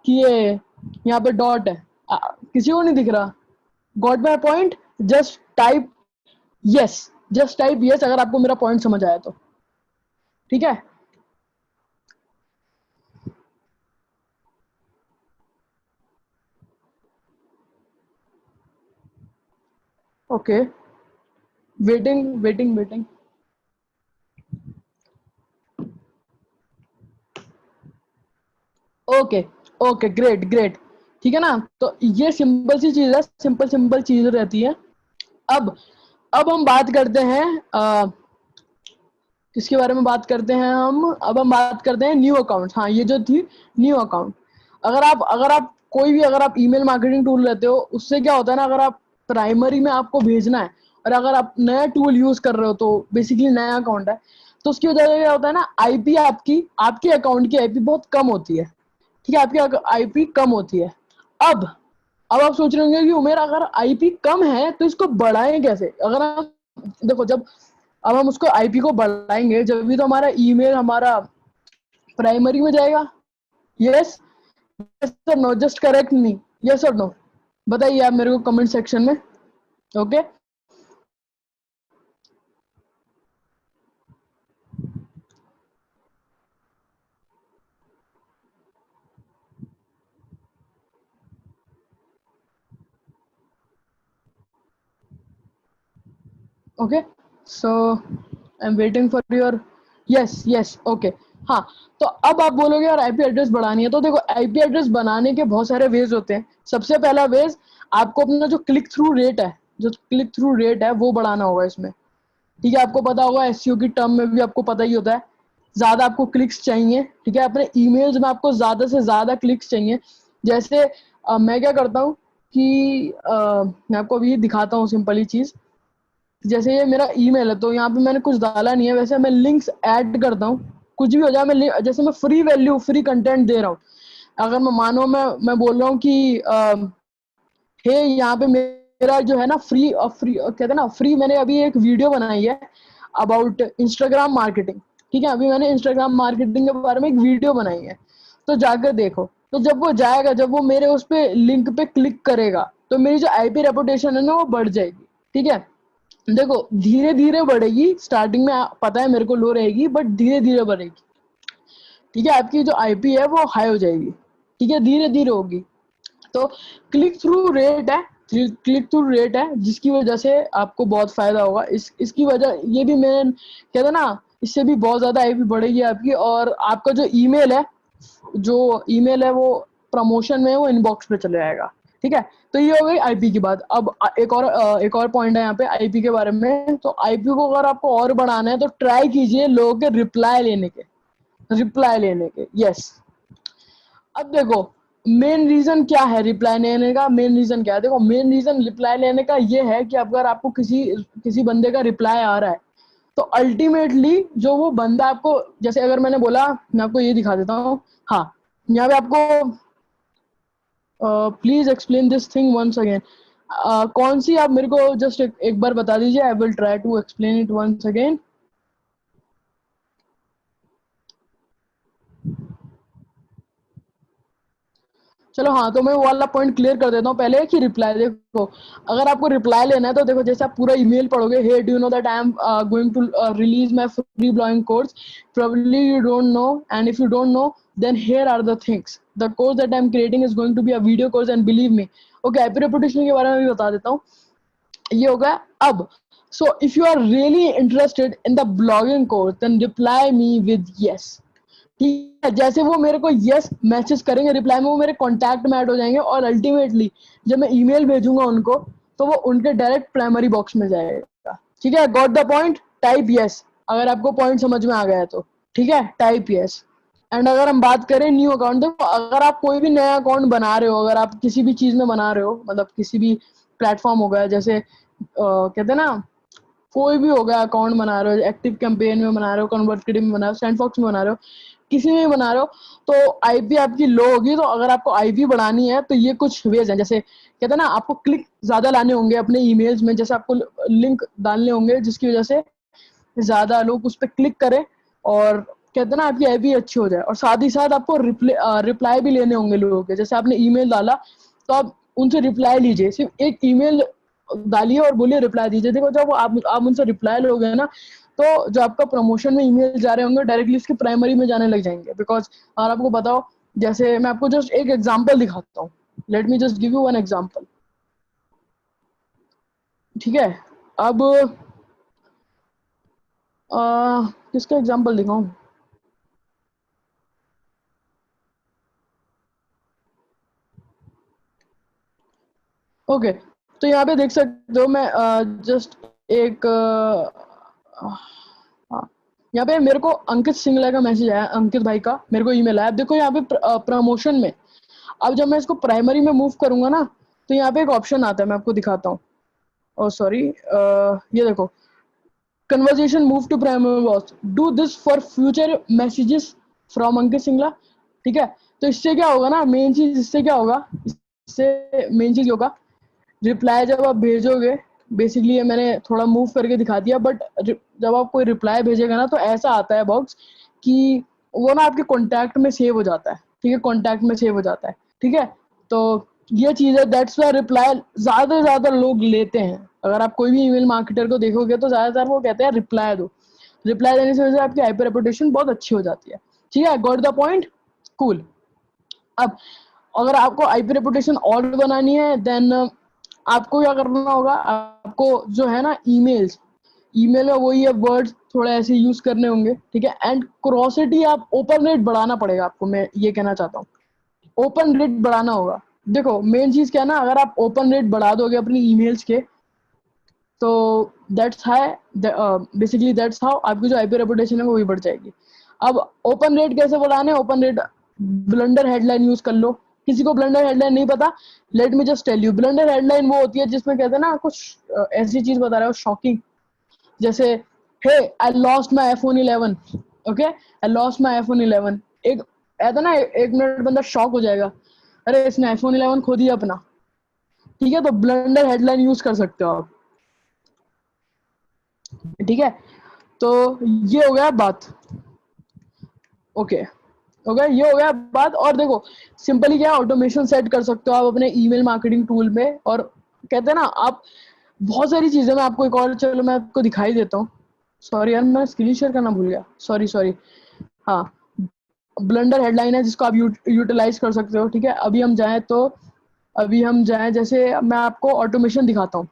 कि ये यहाँ पे डॉट है, किसी को नहीं दिख रहा। Got my point? Just type yes, just type yes अगर आपको मेरा पॉइंट समझ आया तो। ठीक है, okay, waiting waiting waiting. Okay, okay, great great. ठीक है ना, तो ये सिंपल सी चीज है, सिंपल सिंपल चीज रहती है। अब अब हम बात करते हैं किसके बारे में बात करते हैं हम, अब हम बात करते हैं न्यू अकाउंट। हाँ, ये जो थी न्यू अकाउंट, अगर आप कोई भी अगर आप ईमेल मार्केटिंग टूल लेते हो, उससे क्या होता है ना, अगर आप प्राइमरी में आपको भेजना है और अगर आप नया टूल यूज कर रहे हो तो बेसिकली नया अकाउंट है, तो उसकी वजह से क्या होता है ना, आईपी आपकी, आपके अकाउंट की आईपी बहुत कम होती है। ठीक है, आपकी आईपी कम होती है। अब अब आप सोच रहे होंगे कि उमेर अगर आईपी कम है तो इसको बढ़ाएं कैसे। अगर हम देखो, जब अब हम उसको आईपी को बढ़ाएंगे जब भी तो हमारा ईमेल हमारा प्राइमरी में जाएगा। यस, यस और no, just correct me, yes और नो, बताइए आप मेरे को कमेंट सेक्शन में। Okay, okay, so I am waiting for your yes yes, okay. हाँ, तो अब आप बोलोगे यार आईपी एड्रेस बढ़ानी है, तो देखो आईपी एड्रेस बनाने के बहुत सारे वेज होते हैं। सबसे पहला वेज, आपको अपना जो क्लिक थ्रू रेट है, वो बढ़ाना होगा इसमें। ठीक है, आपको पता होगा एसईओ की टर्म में भी आपको पता ही होता है, ज्यादा आपको क्लिक्स चाहिए। ठीक है, अपने ईमेल्स में आपको ज्यादा से ज्यादा क्लिक्स चाहिए। जैसे मैं क्या करता हूँ कि मैं आपको अभी दिखाता हूँ सिंपल ही चीज। जैसे ये मेरा ईमेल है तो यहाँ पे मैंने कुछ डाला नहीं है, वैसे मैं लिंक्स ऐड करता हूँ। कुछ भी हो जाए, मैं जैसे मैं फ्री वैल्यू फ्री कंटेंट दे रहा हूँ। अगर मैं मानो मैं बोल रहा हूँ कि हे यहाँ पे मेरा जो है ना फ्री फ्री कहते हैं ना फ्री, मैंने अभी एक वीडियो बनाई है अबाउट इंस्टाग्राम मार्केटिंग। ठीक है, अभी मैंने इंस्टाग्राम मार्केटिंग के बारे में एक वीडियो बनाई है, तो जाकर देखो। तो जब वो जाएगा, जब वो मेरे उस पे लिंक पे क्लिक करेगा, तो मेरी जो आईपी रेपुटेशन है ना वो बढ़ जाएगी। ठीक है, देखो धीरे धीरे बढ़ेगी, स्टार्टिंग में पता है मेरे को लो रहेगी, बट धीरे धीरे बढ़ेगी। ठीक है, आपकी जो आईपी है वो हाई हो जाएगी। ठीक है, धीरे धीरे होगी। तो क्लिक थ्रू रेट है जिसकी वजह से आपको बहुत फायदा होगा। इसकी वजह ये भी मैं कहता ना, इससे भी बहुत ज्यादा आईपी बढ़ेगी आपकी, और आपका जो ईमेल है वो प्रमोशन में वो इनबॉक्स पे चले जाएगा। ठीक है, तो ये हो गई आईपी की बात। अब एक और पॉइंट है यहाँ पे आईपी के बारे में। तो आईपी को अगर आपको और बढ़ाना है तो ट्राई कीजिए लोगों के रिप्लाई लेने के। यस, अब देखो मेन रीजन क्या है रिप्लाई लेने का, मेन रीजन क्या है, देखो मेन रीजन रिप्लाई लेने का ये है कि अगर आपको किसी किसी बंदे का रिप्लाई आ रहा है, तो अल्टीमेटली जो वो बंदा आपको, जैसे अगर मैंने बोला, मैं आपको ये दिखा देता हूँ। हाँ, यहाँ पे आपको please explain this thing once again. कौन सी, आप मेरे को जस्ट एक बार बता दीजिए, I will try to explain it once again. चलो हाँ, तो मैं वो वाला पॉइंट क्लियर कर देता हूँ पहले कि रिप्लाई देखो, अगर आपको रिप्लाई लेना है तो देखो, जैसे आप पूरा ईमेल पढ़ोगे, hey do you know that I am going to release my free blogging course, probably you don't know, and if you don't know, then here are the things. The course that I'm creating is going to be a video course, and believe me. Okay, IP reputation के बारे में भी बता देता हूँ। ये होगा अब। So if you are really interested in the blogging course, then reply me with yes. ठीक है, जैसे वो मेरे को यस मैसेज करेंगे रिप्लाई में, वो मेरे कॉन्टैक्ट में ऐड हो जाएंगे, और अल्टीमेटली जब मैं ईमेल भेजूंगा उनको, तो वो उनके डायरेक्ट प्राइमरी बॉक्स में जाएगा। ठीक है, got the point, type yes अगर आपको पॉइंट समझ में आ गया है तो। ठीक है, टाइप यस। एंड अगर हम बात करें न्यू अकाउंट, तो अगर आप कोई भी नया अकाउंट बना रहे हो, अगर आप किसी भी चीज़ में बना रहे हो, मतलब किसी भी प्लेटफॉर्म हो गया, जैसे कहते हैं ना, कोई भी हो गया, अकाउंट बना रहे हो, एक्टिव कैंपेन में बना रहे हो, कन्वर्टकिट में बना रहे हो, सैंडफॉक्स में बना रहे हो, किसी में भी बना रहे हो, तो आईपी आपकी लो होगी। तो अगर आपको आईपी बढ़ानी है तो ये कुछ वेज हैं, जैसे कहते हैं ना, आपको क्लिक ज़्यादा लाने होंगे अपने ईमेल्स में, जैसे आपको लिंक डालने होंगे जिसकी वजह से ज़्यादा लोग उस पर क्लिक करें, और कहते हैं ना आपकी आईपी अच्छी हो जाए। और साथ ही साथ आपको रिप्लाई भी लेने होंगे लोगों के, जैसे आपने ईमेल डाला तो आप उनसे रिप्लाई लीजिए, सिर्फ एक ईमेल डालिए और बोलिए रिप्लाई दीजिए। देखो जब आप उनसे रिप्लाई लोगे ना, तो जो आपका प्रमोशन में ईमेल जा रहे होंगे डायरेक्टली इसके प्राइमरी में जाने लग जाएंगे। बिकॉज अगर आपको बताओ, जैसे मैं आपको जस्ट एक एग्जांपल दिखाता हूँ, late me just give you one example. ठीक है, अब किसका एग्जांपल दिखाऊं? ओके, तो यहाँ पे देख सकते हो, मैं जस्ट एक हाँ, यहाँ पे मेरे को अंकित सिंगला का मैसेज आया, अंकित भाई का मेरे को ईमेल आया। अब देखो यहाँ पे प्रमोशन में, अब जब मैं इसको प्राइमरी में मूव करूंगा ना, तो यहाँ पे एक ऑप्शन आता है, मैं आपको दिखाता हूँ। ओ सॉरी, ये देखो, conversation move to primary boss, do this for future messages from Ankit Singla. ठीक है, तो इससे क्या होगा ना, मेन चीज इससे क्या होगा, इससे मेन चीज होगा, रिप्लाई जब आप भेजोगे, बेसिकली ये मैंने थोड़ा मूव करके दिखा दिया, बट जब आप कोई रिप्लाई भेजेगा ना, तो ऐसा आता है बॉक्स कि वो ना आपके कॉन्टैक्ट में सेव हो जाता है। ठीक है, कॉन्टैक्ट में सेव हो जाता है। ठीक है, तो ये चीज़ है, दैट्स वाई रिप्लाई ज़्यादा से ज़्यादा लोग लेते हैं। अगर आप कोई भी ईमेल मार्केटर को देखोगे तो ज़्यादातर वो कहते हैं रिप्लाई दो। रिप्लाई देने से वजह से आपकी हाइपर रेपुटेशन बहुत अच्छी हो जाती है। ठीक है, गॉट द पॉइंट, कूल। अब अगर आपको आईपी रेपुटेशन और बनानी है, देन आपको क्या करना होगा, आपको जो है ना ईमेल्स, ईमेल में वही है, वर्ड्स थोड़ा ऐसे यूज करने होंगे। ठीक है, एंड क्रोसिटी, आप ओपन रेट बढ़ाना पड़ेगा आपको, मैं ये कहना चाहता हूँ, ओपन रेट बढ़ाना होगा। देखो मेन चीज क्या है ना, अगर आप ओपन रेट बढ़ा दोगे अपनी ईमेल्स के, तो that's high, basically that's how आपकी जो आईपी रेपुटेशन है वो भी बढ़ जाएगी। अब ओपन रेट कैसे बढ़ाने, open rate blunder headline use कर लो। किसी को ब्लंडर हेडलाइन नहीं पता, let me just tell you, blunder headline वो होती है जिसमें कहते हैं ना कुछ ऐसी चीज बता रहे हो शॉकिंग, जैसे hey I lost my iPhone 11, okay, I lost my iPhone 11, एक ऐसा ना, एक मिनट बंदा शॉक हो जाएगा, अरे इसने iPhone 11 खो दिया अपना। ठीक है, तो ब्लंडर हेडलाइन यूज कर सकते हो आप। ठीक है, तो ये हो गया बात। ओके, हो गया, ये हो गया बात। और देखो सिंपली क्या, ऑटोमेशन सेट कर सकते हो आप अपने ईमेल मार्केटिंग टूल में। और कहते हैं ना आप, बहुत सारी चीजें, मैं आपको एक और, चलो मैं आपको दिखाई देता हूँ। सॉरी यार, मैं स्क्रीन शेयर करना भूल गया, सॉरी सॉरी। हाँ, ब्लंडर हेडलाइन है जिसको आप यूटिलाइज कर सकते हो। ठीक है, अभी हम जाएं, जैसे मैं आपको ऑटोमेशन दिखाता हूँ।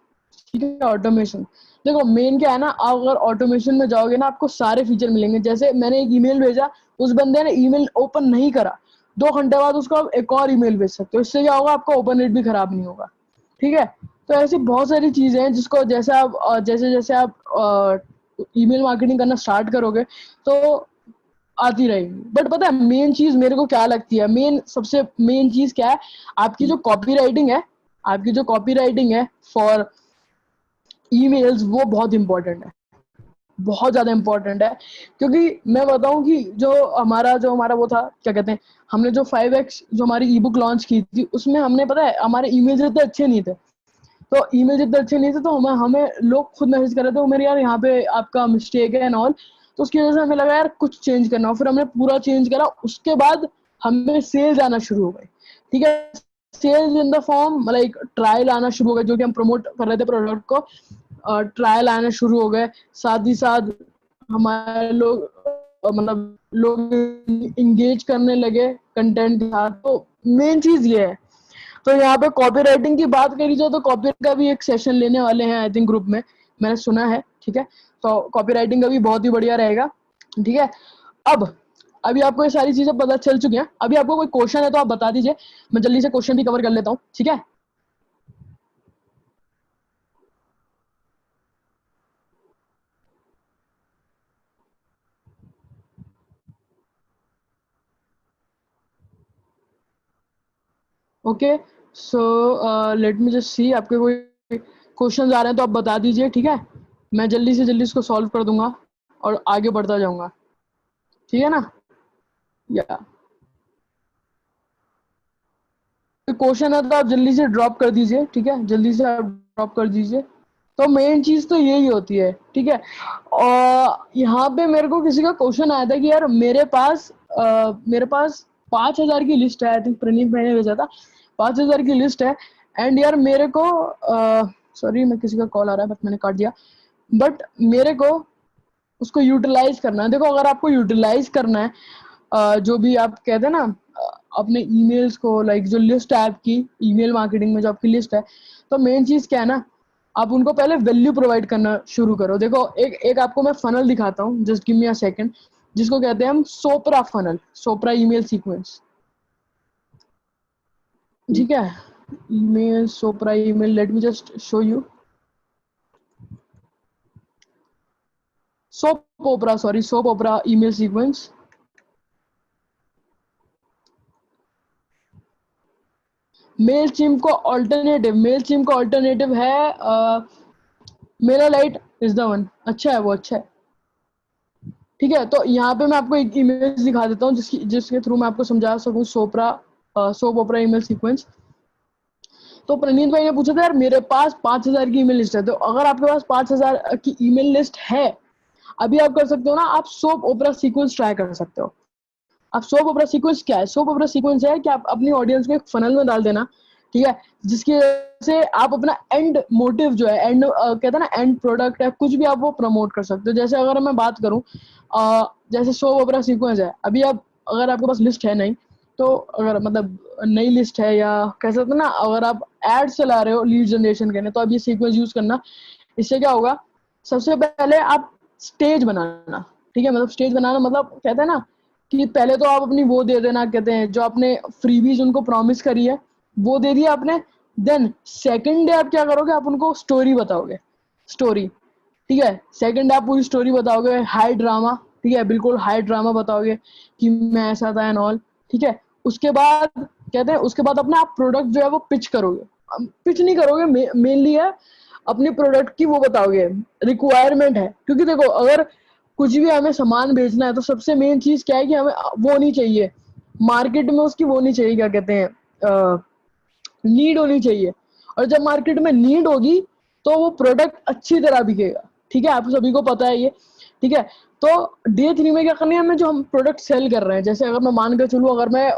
ठीक है, ऑटोमेशन, देखो मेन क्या है ना, आप अगर ऑटोमेशन में जाओगे ना, आपको सारे फीचर मिलेंगे। जैसे मैंने एक ईमेल भेजा, उस बंदे ने ईमेल ओपन नहीं करा, 2 घंटे बाद उसको आप एक और ईमेल भेज सकते हो। इससे क्या होगा, आपका ओपन रेट भी खराब नहीं होगा। ठीक है, तो ऐसी बहुत सारी चीजें हैं जिसको जैसे आप जैसे जैसे आप ईमेल मार्केटिंग करना स्टार्ट करोगे, तो आती रहेगी। बट पता है मेन चीज मेरे को क्या लगती है, मेन सबसे मेन चीज क्या है, आपकी जो कॉपी राइटिंग है, आपकी जो कॉपी राइटिंग है फॉर ईमेल्स, वो बहुत इंपॉर्टेंट है, बहुत ज्यादा इंपॉर्टेंट है। क्योंकि मैं बताऊं कि जो हमारा वो था, क्या कहते हैं, हमने जो 5x जो हमारी ई बुक लॉन्च की थी, उसमें हमने, पता है, हमारे ईमेल्स इतने अच्छे नहीं थे। तो ईमेल जितने अच्छे नहीं थे, तो हमें हमें लोग खुद मैसेज कर रहे थे, मेरे यार यहाँ पे आपका मिस्टेक है एंड ऑल। तो उसकी वजह से हमें लगा यार कुछ चेंज करना हो, फिर हमने पूरा चेंज करा। उसके बाद हमें सेल्स आना शुरू हो गए। ठीक है, sales in the form like trial आना शुरू हो गए, जो कि हम प्रमोट कर रहे थे प्रोडक्ट को, ट्रायल आने शुरू हो गए। साथ ही साथ हमारे लोग मतलब लोग इंगेज करने लगे कंटेंट के साथ। तो मेन चीज ये है। तो यहाँ पे कॉपी राइटिंग की बात करी जाए, तो कॉपी का भी एक सेशन लेने वाले हैं आई थिंक ग्रुप में, मैंने सुना है। ठीक है, तो कॉपी राइटिंग का भी बहुत ही बढ़िया रहेगा। ठीक है, अब अभी आपको ये सारी चीजें पता चल चुकी हैं। अभी आपको कोई क्वेश्चन है तो आप बता दीजिए, मैं जल्दी से क्वेश्चन भी कवर कर लेता हूँ। ठीक है, ओके, सो लेट मी जस्ट सी, आपके कोई क्वेश्चंस आ रहे हैं तो आप बता दीजिए, ठीक है, मैं जल्दी से जल्दी इसको सॉल्व कर दूंगा और आगे बढ़ता जाऊंगा, ठीक है ना। या क्वेश्चन है तो आप जल्दी से ड्रॉप कर दीजिए, ठीक है, जल्दी से आप ड्रॉप कर दीजिए। तो मेन चीज तो यही होती है, ठीक है। और यहाँ पे मेरे को किसी का क्वेश्चन आया था कि यार मेरे पास 5,000 की लिस्ट है, आई थिंक प्रणीत भाई ने भेजा था, 5,000 की लिस्ट है। एंड यार मेरे को सॉरी, मैं किसी का कॉल आ रहा है बट मैंने काट दिया। बट मेरे को उसको यूटिलाइज करना है। देखो, अगर आपको यूटिलाइज करना है जो भी आप कहते हैं ना, अपने ईमेल्स को, लाइक जो लिस्ट है आपकी ईमेल मार्केटिंग में जो आपकी लिस्ट है, तो मेन चीज क्या है ना, आप उनको पहले वैल्यू प्रोवाइड करना शुरू करो। देखो, एक एक आपको मैं फनल दिखाता हूँ, just give me a second, जिसको कहते हैं हम soap opera funnel, soap opera email sequence, ठीक है। Email, soap opera email, let me just show you. Soap opera email sequence. Mailchimp का ऑल्टरनेटिव है मेरा लाइट इज द वन। अच्छा है, वो अच्छा है, ठीक है। तो यहाँ पे मैं आपको एक इमेज दिखा देता हूँ जिसके थ्रू मैं आपको समझा सकूँ सोप ओपरा ईमेल सीक्वेंस। तो प्रणीत भाई ने पूछा था यार मेरे पास 5,000 की ईमेल लिस्ट है, तो अगर आपके पास 5,000 की ईमेल लिस्ट है, अभी आप कर सकते हो ना, आप सोप ओपरा सीक्वेंस ट्राई कर सकते हो। अब सोप ओपरा सीक्वेंस क्या है? सोप ओपरा सीक्वेंस है कि आप अपनी ऑडियंस को एक फनल में डाल देना, ठीक है, जिसकी वजह से आप अपना एंड मोटिव जो है, एंड कहते हैं ना, एंड प्रोडक्ट है, कुछ भी आप वो प्रमोट कर सकते हो। जैसे अगर मैं बात करूं, जैसे सोप ओपरा सीक्वेंस है, अभी आप, अगर आपके पास लिस्ट है नहीं, तो अगर मतलब नई लिस्ट है, या कह सकते हैं ना, अगर आप एड चला रहे हो लीड जनरेशन के लिए, तो आप ये सीक्वेंस यूज करना। इससे क्या होगा, सबसे पहले आप स्टेज बनाना, ठीक है, मतलब स्टेज बनाना मतलब कहते हैं ना कि पहले तो आप अपनी वो दे देना, कहते हैं जो आपने फ्रीबीज उनको प्रॉमिस करी है, वो दे दिया आपने। देन सेकंड डे आप क्या करोगे, आप उनको स्टोरी बताओगे, स्टोरी, ठीक है। सेकंड डे आप पूरी स्टोरी बताओगे, हाई ड्रामा, ठीक है, बिल्कुल हाई ड्रामा बताओगे कि मैं ऐसा था एंड ऑल, ठीक है। उसके बाद कहते हैं, उसके बाद अपना आप प्रोडक्ट जो है वो पिच करोगे, पिच नहीं करोगे, मेनली है अपने प्रोडक्ट की वो बताओगे, रिक्वायरमेंट है, क्योंकि देखो, अगर कुछ भी हमें सामान बेचना है तो सबसे मेन चीज क्या है कि हमें वो नहीं चाहिए मार्केट में, उसकी वो नहीं चाहिए, क्या कहते हैं, नीड होनी चाहिए। और जब मार्केट में नीड होगी तो वो प्रोडक्ट अच्छी तरह बिकेगा, ठीक है, आप सभी को पता है ये, ठीक है। तो डे 3 में क्या करना है हमें, जो हम प्रोडक्ट सेल कर रहे हैं, जैसे अगर मैं मान के चलूँ, अगर मैं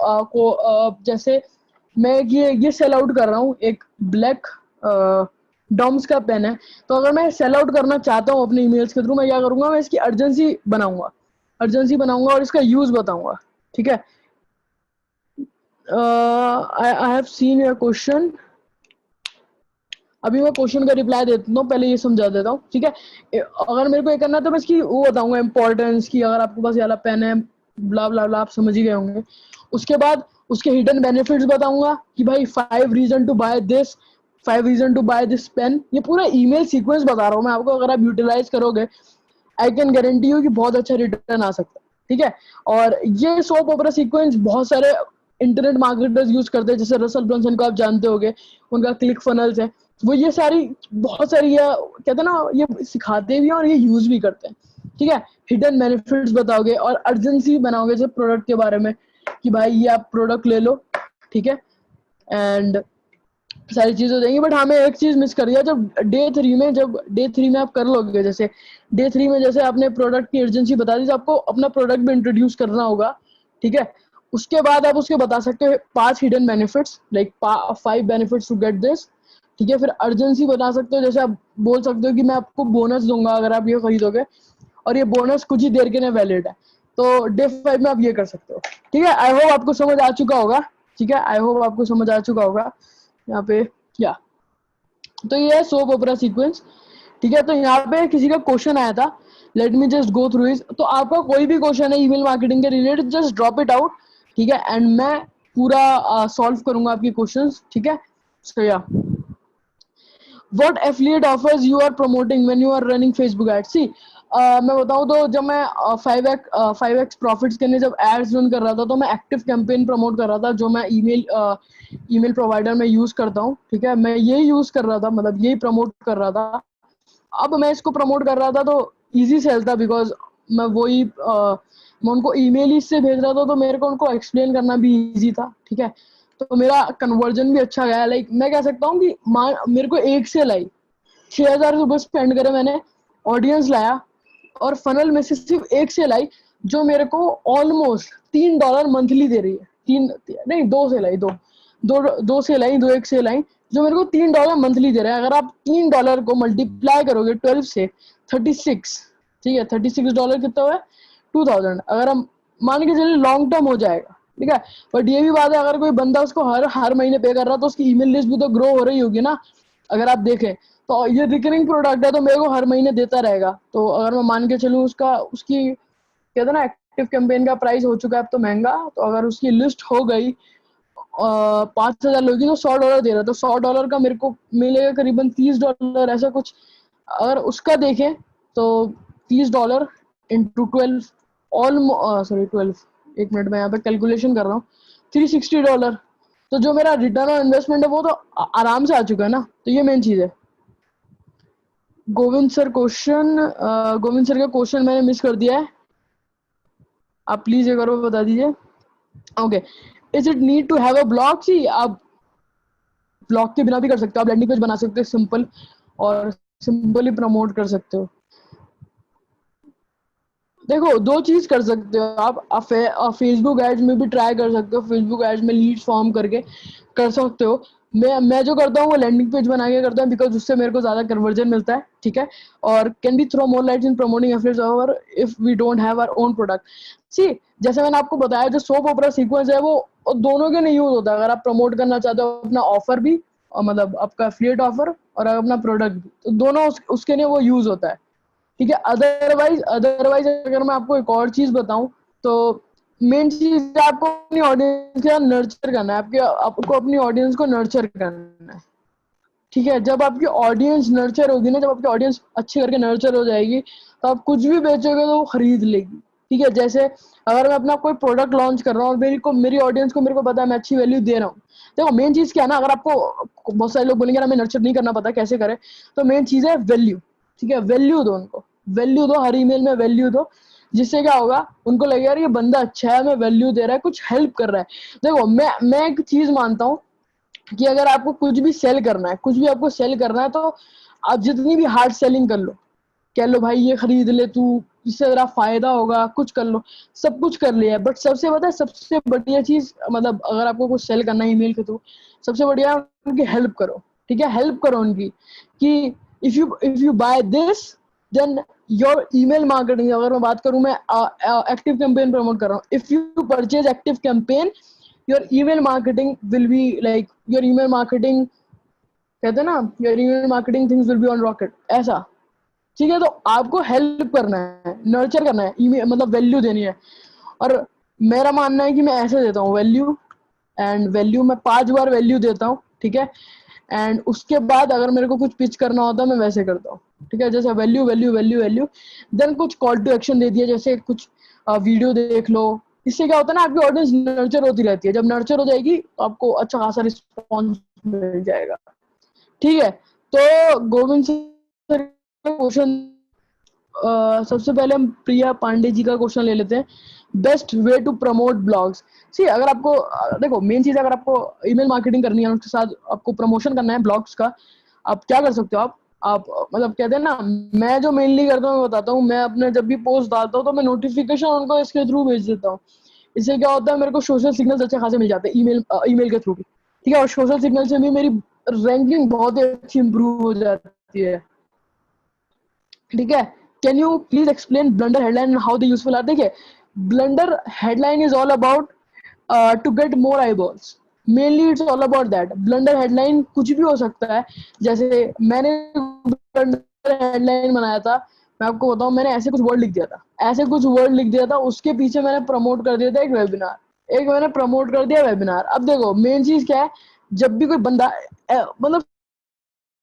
जैसे मैं ये सेल आउट कर रहा हूँ, एक ब्लैक डॉम्स का पेन है, तो अगर मैं सेल आउट करना चाहता हूँ अपने ईमेल्स के थ्रू, मैं क्या करूंगा, मैं इसकी अर्जेंसी बनाऊंगा और इसका यूज बताऊंगा, ठीक है। I have seen your question. अभी मैं क्वेश्चन का रिप्लाई देता हूँ, पहले ये समझा देता हूँ, ठीक है। अगर मेरे को ये करना है तो मैं इसकी वो बताऊंगा इंपॉर्टेंस की, अगर आपके पास ये वाला पेन है, ब्ला ब्ला ब्ला, आप समझ ही गए होंगे। उसके बाद उसके हिडन बेनिफिट्स बताऊंगा कि भाई 5 reason to buy this pen, ये पूरा ईमेल सीक्वेंस बता रहा हूँ मैं आपको, अगर आप यूटिलाइज करोगे, आई कैन गारंटी यू कि बहुत अच्छा रिटर्न आ सकता है, ठीक है। और ये सोप ओपरा सीक्वेंस बहुत सारे इंटरनेट मार्केटर्स यूज करते हैं, जैसे रसल ब्रंसन को आप जानते होंगे, उनका क्लिक फनल्स है, वो ये सारी बहुत सारी ये कहते हैं ना, ये सिखाते भी हैं और ये यूज भी करते हैं, ठीक है। हिडन बेनिफिट्स बताओगे और अर्जेंसी बनाओगे जैसे प्रोडक्ट के बारे में, कि भाई ये आप प्रोडक्ट ले लो, ठीक है। एंड सारी चीज हो जाएंगी, बट हमें एक चीज मिस कर दिया, जब डे थ्री में आप कर लोगे, जैसे डे 3 में जैसे आपने प्रोडक्ट की अर्जेंसी बता दी, तो आपको अपना प्रोडक्ट भी इंट्रोड्यूस करना होगा, ठीक है। उसके बाद आप उसके बता सकते हो 5 hidden benefits, like 5 benefits to get this, ठीक है। फिर अर्जेंसी बता सकते हो, जैसे आप बोल सकते हो कि मैं आपको बोनस दूंगा अगर आप ये खरीदोगे, और ये बोनस कुछ ही देर के लिए वैलिड है, तो डे 5 में आप ये कर सकते हो, ठीक है। आई होप आपको समझ आ चुका होगा, ठीक है, आई होप आपको समझ आ चुका होगा यहाँ पे, या तो ये है सोप ओपरा सीक्वेंस, ठीक है। तो यहाँ पे किसी का क्वेश्चन आया था, late me just go through it. तो आपका कोई भी क्वेश्चन है ईमेल मार्केटिंग के related, just drop it out, ठीक है, एंड मैं पूरा सॉल्व करूंगा आपके क्वेश्चंस, ठीक है। सो या, what affiliate offers you are promoting when you are running Facebook ads? See, मैं बताऊं तो जब मैं 5x प्रॉफिट्स के लिए जब एड्स रन कर रहा था, तो मैं एक्टिव कैंपेन प्रमोट कर रहा था, जो मैं ईमेल प्रोवाइडर में यूज करता हूँ, ठीक है। मैं यही यूज कर रहा था, मतलब यही प्रमोट कर रहा था। अब मैं इसको प्रमोट कर रहा था तो इजी सेल था, बिकॉज मैं वही मैं उनको ईमेल ही से भेज रहा था, तो मेरे को उनको एक्सप्लेन करना भी इजी था, ठीक है। तो मेरा कन्वर्जन भी अच्छा गया। लाइक मैं कह सकता हूँ कि मेरे को एक सेल आई, 6,000 रुपये स्पेंड करे मैंने, ऑडियंस लाया, और फनल में से सिर्फ एक सेल आई जो मेरे को ऑलमोस्ट $3 मंथली दे रही है। तीन नहीं, दो सेल आई, दो सेल आई, दो एक सेल आई, जो मेरे को $3 मंथली दे रहा है। अगर आप $3 को मल्टीप्लाई करोगे 12 से, 36, ठीक है, $36 कितना हुआ है, 2000। अगर हम मान के चलिए लॉन्ग टर्म हो जाएगा, ठीक है। बट ये भी बात है, अगर कोई बंदा उसको हर हर महीने पे कर रहा है, तो उसकी ईमेल लिस्ट भी तो ग्रो हो रही होगी ना। अगर आप देखें तो ये रिकरिंग प्रोडक्ट है, तो मेरे को हर महीने देता रहेगा। तो अगर मैं मान के चलूँ, उसकी कहते हैं ना, एक्टिव कैंपेन का प्राइस हो चुका है अब तो महंगा, तो अगर उसकी लिस्ट हो गई 5,000 लोगों की, तो $100 दे रहा है, तो $100 का मेरे को मिलेगा करीबन $30 ऐसा कुछ। अगर उसका देखें तो $30 इंटू 12, सॉरी 12, एक मिनट में यहाँ पे कैलकुलेशन कर रहा हूँ, $360। तो जो मेरा रिटर्न ऑन इन्वेस्टमेंट है वो तो आराम से आ चुका है ना। तो ये मेन चीज़ है। गोविंद सर का क्वेश्चन मैंने मिस कर दिया है, आप प्लीज एक बार वो बता दीजिए। Okay, is it need to have a blog? See, आप ब्लॉग के बिना भी कर सकते हो, आप लैंडिंग पेज बना सकते हो सिंपल, और सिंपली प्रमोट कर सकते हो। देखो, दो चीज कर सकते हो आप फेसबुक एड्स में भी ट्राई कर सकते हो, फेसबुक एड्स में लीड फॉर्म करके कर सकते हो। मैं जो करता हूँ वो लैंडिंग पेज बना के करता हूँ, बिकॉज उससे मेरे को ज्यादा कन्वर्जन मिलता है, ठीक है। और can be throw more light in promoting affiliates over if we don't have our own product. See, जैसे मैंने आपको बताया, जो सोप ओपरा सीक्वेंस है वो दोनों के नहीं यूज होता। अगर आप प्रमोट करना चाहते हो अपना ऑफर भी, और मतलब आपका एफिलिएट ऑफर, और अपना प्रोडक्ट भी, तो दोनों उसके लिए वो यूज होता है, ठीक है। अदरवाइज अगर मैं आपको एक और चीज बताऊं, तो मेन चीज आपको अपनी ऑडियंस का नर्चर करना है, आपको अपनी ऑडियंस को नर्चर करना है, ठीक है। जब आपकी ऑडियंस नर्चर होगी ना, जब आपकी ऑडियंस अच्छे करके नर्चर हो जाएगी, तो आप कुछ भी बेचोगे तो वो खरीद लेगी, ठीक है। जैसे अगर मैं अपना कोई प्रोडक्ट लॉन्च कर रहा हूँ, और मेरी ऑडियंस को मेरे को पता है मैं अच्छी वैल्यू दे रहा हूँ। देखो, मेन चीज क्या है ना, अगर आपको बहुत सारे लोग बोलेंगे ना हमें नर्चर नहीं करना पता कैसे करें, तो मेन चीज है वैल्यू, ठीक है। वैल्यू दो उनको, वैल्यू दो, हर ईमेल में वैल्यू दो, जिससे क्या होगा, उनको लगेगा यार ये बंदा अच्छा है, हमें वैल्यू दे रहा है, कुछ हेल्प कर रहा है। देखो, मैं एक चीज मानता हूँ कि अगर आपको कुछ भी सेल करना है, कुछ भी आपको सेल करना है, तो आप जितनी भी हार्ड सेलिंग कर लो, कह लो भाई ये खरीद ले तू, इससे तेरा फायदा होगा, कुछ कर लो, सब कुछ कर लिया है। बट सबसे पता है, सबसे बढ़िया चीज, मतलब अगर आपको कुछ सेल करना है ईमेल के थ्रू, सबसे बढ़िया उनकी हेल्प करो, ठीक है। हेल्प करो उनकी, कि if you buy this, then your email marketing, अगर मैं बात करूं, मैं एक्टिव कैंपेन प्रमोट कर रहा हूँ, if you purchase active campaign, your email marketing will be like your email marketing, कहते हैं ना, your email marketing things will be on rocket, ऐसा, ठीक है। तो आपको हेल्प करना है, नर्चर करना है, ईमेल मतलब वैल्यू देनी है। और मेरा मानना है कि मैं ऐसे देता हूँ वैल्यू, एंड वैल्यू मैं 5 बार वैल्यू देता हूँ, ठीक है। एंड उसके बाद अगर मेरे को कुछ पिच करना होता है, मैं वैसे करता हूँ, ठीक है। जैसे value value value value, then कुछ कॉल टू एक्शन दे दिया, जैसे कुछ वीडियो देख लो। इससे क्या होता है ना, आपकी ऑडियंस नर्चर होती रहती है, जब नर्चर हो जाएगी तो आपको अच्छा खासा रिस्पॉन्स मिल जाएगा, ठीक है। तो गोविंद सर का क्वेश्चन, सबसे पहले हम प्रिया पांडे जी का क्वेश्चन ले लेते हैं। Best way to promote blogs? See, अगर आपको देखो, मेन चीज अगर आपको ईमेल मार्केटिंग करनी है, उसके साथ आपको प्रमोशन करना है ब्लॉग्स का, आप क्या कर सकते हो, आप मतलब कहते हैं ना, मैं जो मेनली करता हूँ मैं बताता हूँ। मैं अपने जब भी पोस्ट डालता हूँ, तो मैं नोटिफिकेशन उनको इसके थ्रू भेज देता हूँ। इससे क्या होता है, मेरे को सोशल सिग्नल्स अच्छे खासे मिल जाते हैं ईमेल के थ्रू भी, ठीक है। और सोशल सिग्नल से भी मेरी रैंकिंग बहुत ही अच्छी इंप्रूव हो जाती है, ठीक है। Can you please explain blunder headline how the useful are? देखिए, blunder headline is all about to get more eyeballs, mainly it's all about that. Blunder headline कुछ भी हो सकता है, जैसे मैंने ब्लंडर हेडलाइन बनाया था, मैं आपको बताऊं, मैंने ऐसे कुछ वर्ड लिख दिया था, ऐसे कुछ वर्ड लिख दिया था, उसके पीछे मैंने प्रमोट कर दिया था एक वेबिनार, एक मैंने प्रमोट कर दिया वेबिनार। अब देखो, मेन चीज क्या है, जब भी कोई बंदा मतलब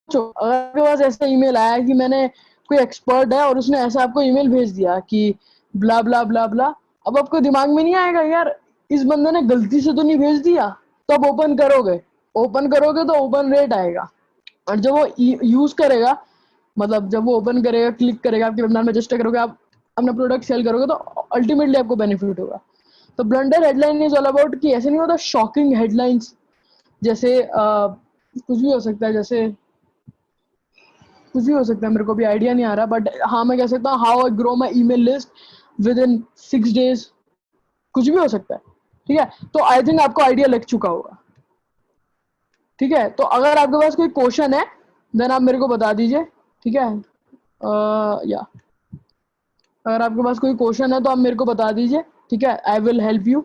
अगर आपके पास ऐसा ईमेल आया कि मैंने कोई एक्सपर्ट है और उसने ऐसा आपको ईमेल भेज दिया कि ब्ला ब्ला ब्ला ब्ला, अब आपको दिमाग में नहीं आएगा यार इस बंदे ने गलती से तो नहीं भेज दिया, तो आप ओपन करोगे तो ओपन रेट आएगा, और जब वो यूज करेगा, मतलब जब वो ओपन करेगा, क्लिक करेगा, आपके वेबिनार में रजिस्टर करोगे, आप अपना प्रोडक्ट सेल करोगे, तो अल्टीमेटली आपको बेनिफिट होगा। तो blunder headline is all about कि ऐसे नहीं होता शॉकिंग हेडलाइंस, जैसे कुछ भी हो सकता है, जैसे कुछ भी हो सकता है, मेरे को भी आइडिया नहीं आ रहा, बट हाँ मैं कह सकता हूँ how I grow my email list with in 6 days, कुछ भी हो सकता है। ठीक है, तो आई थिंक आपको आइडिया लग चुका होगा। ठीक है, तो अगर आपके पास कोई क्वेश्चन है देन आप मेरे को बता दीजिए। ठीक है, या अगर आपके पास कोई क्वेश्चन है तो आप मेरे को बता दीजिए। ठीक है, आई विल हेल्प यू।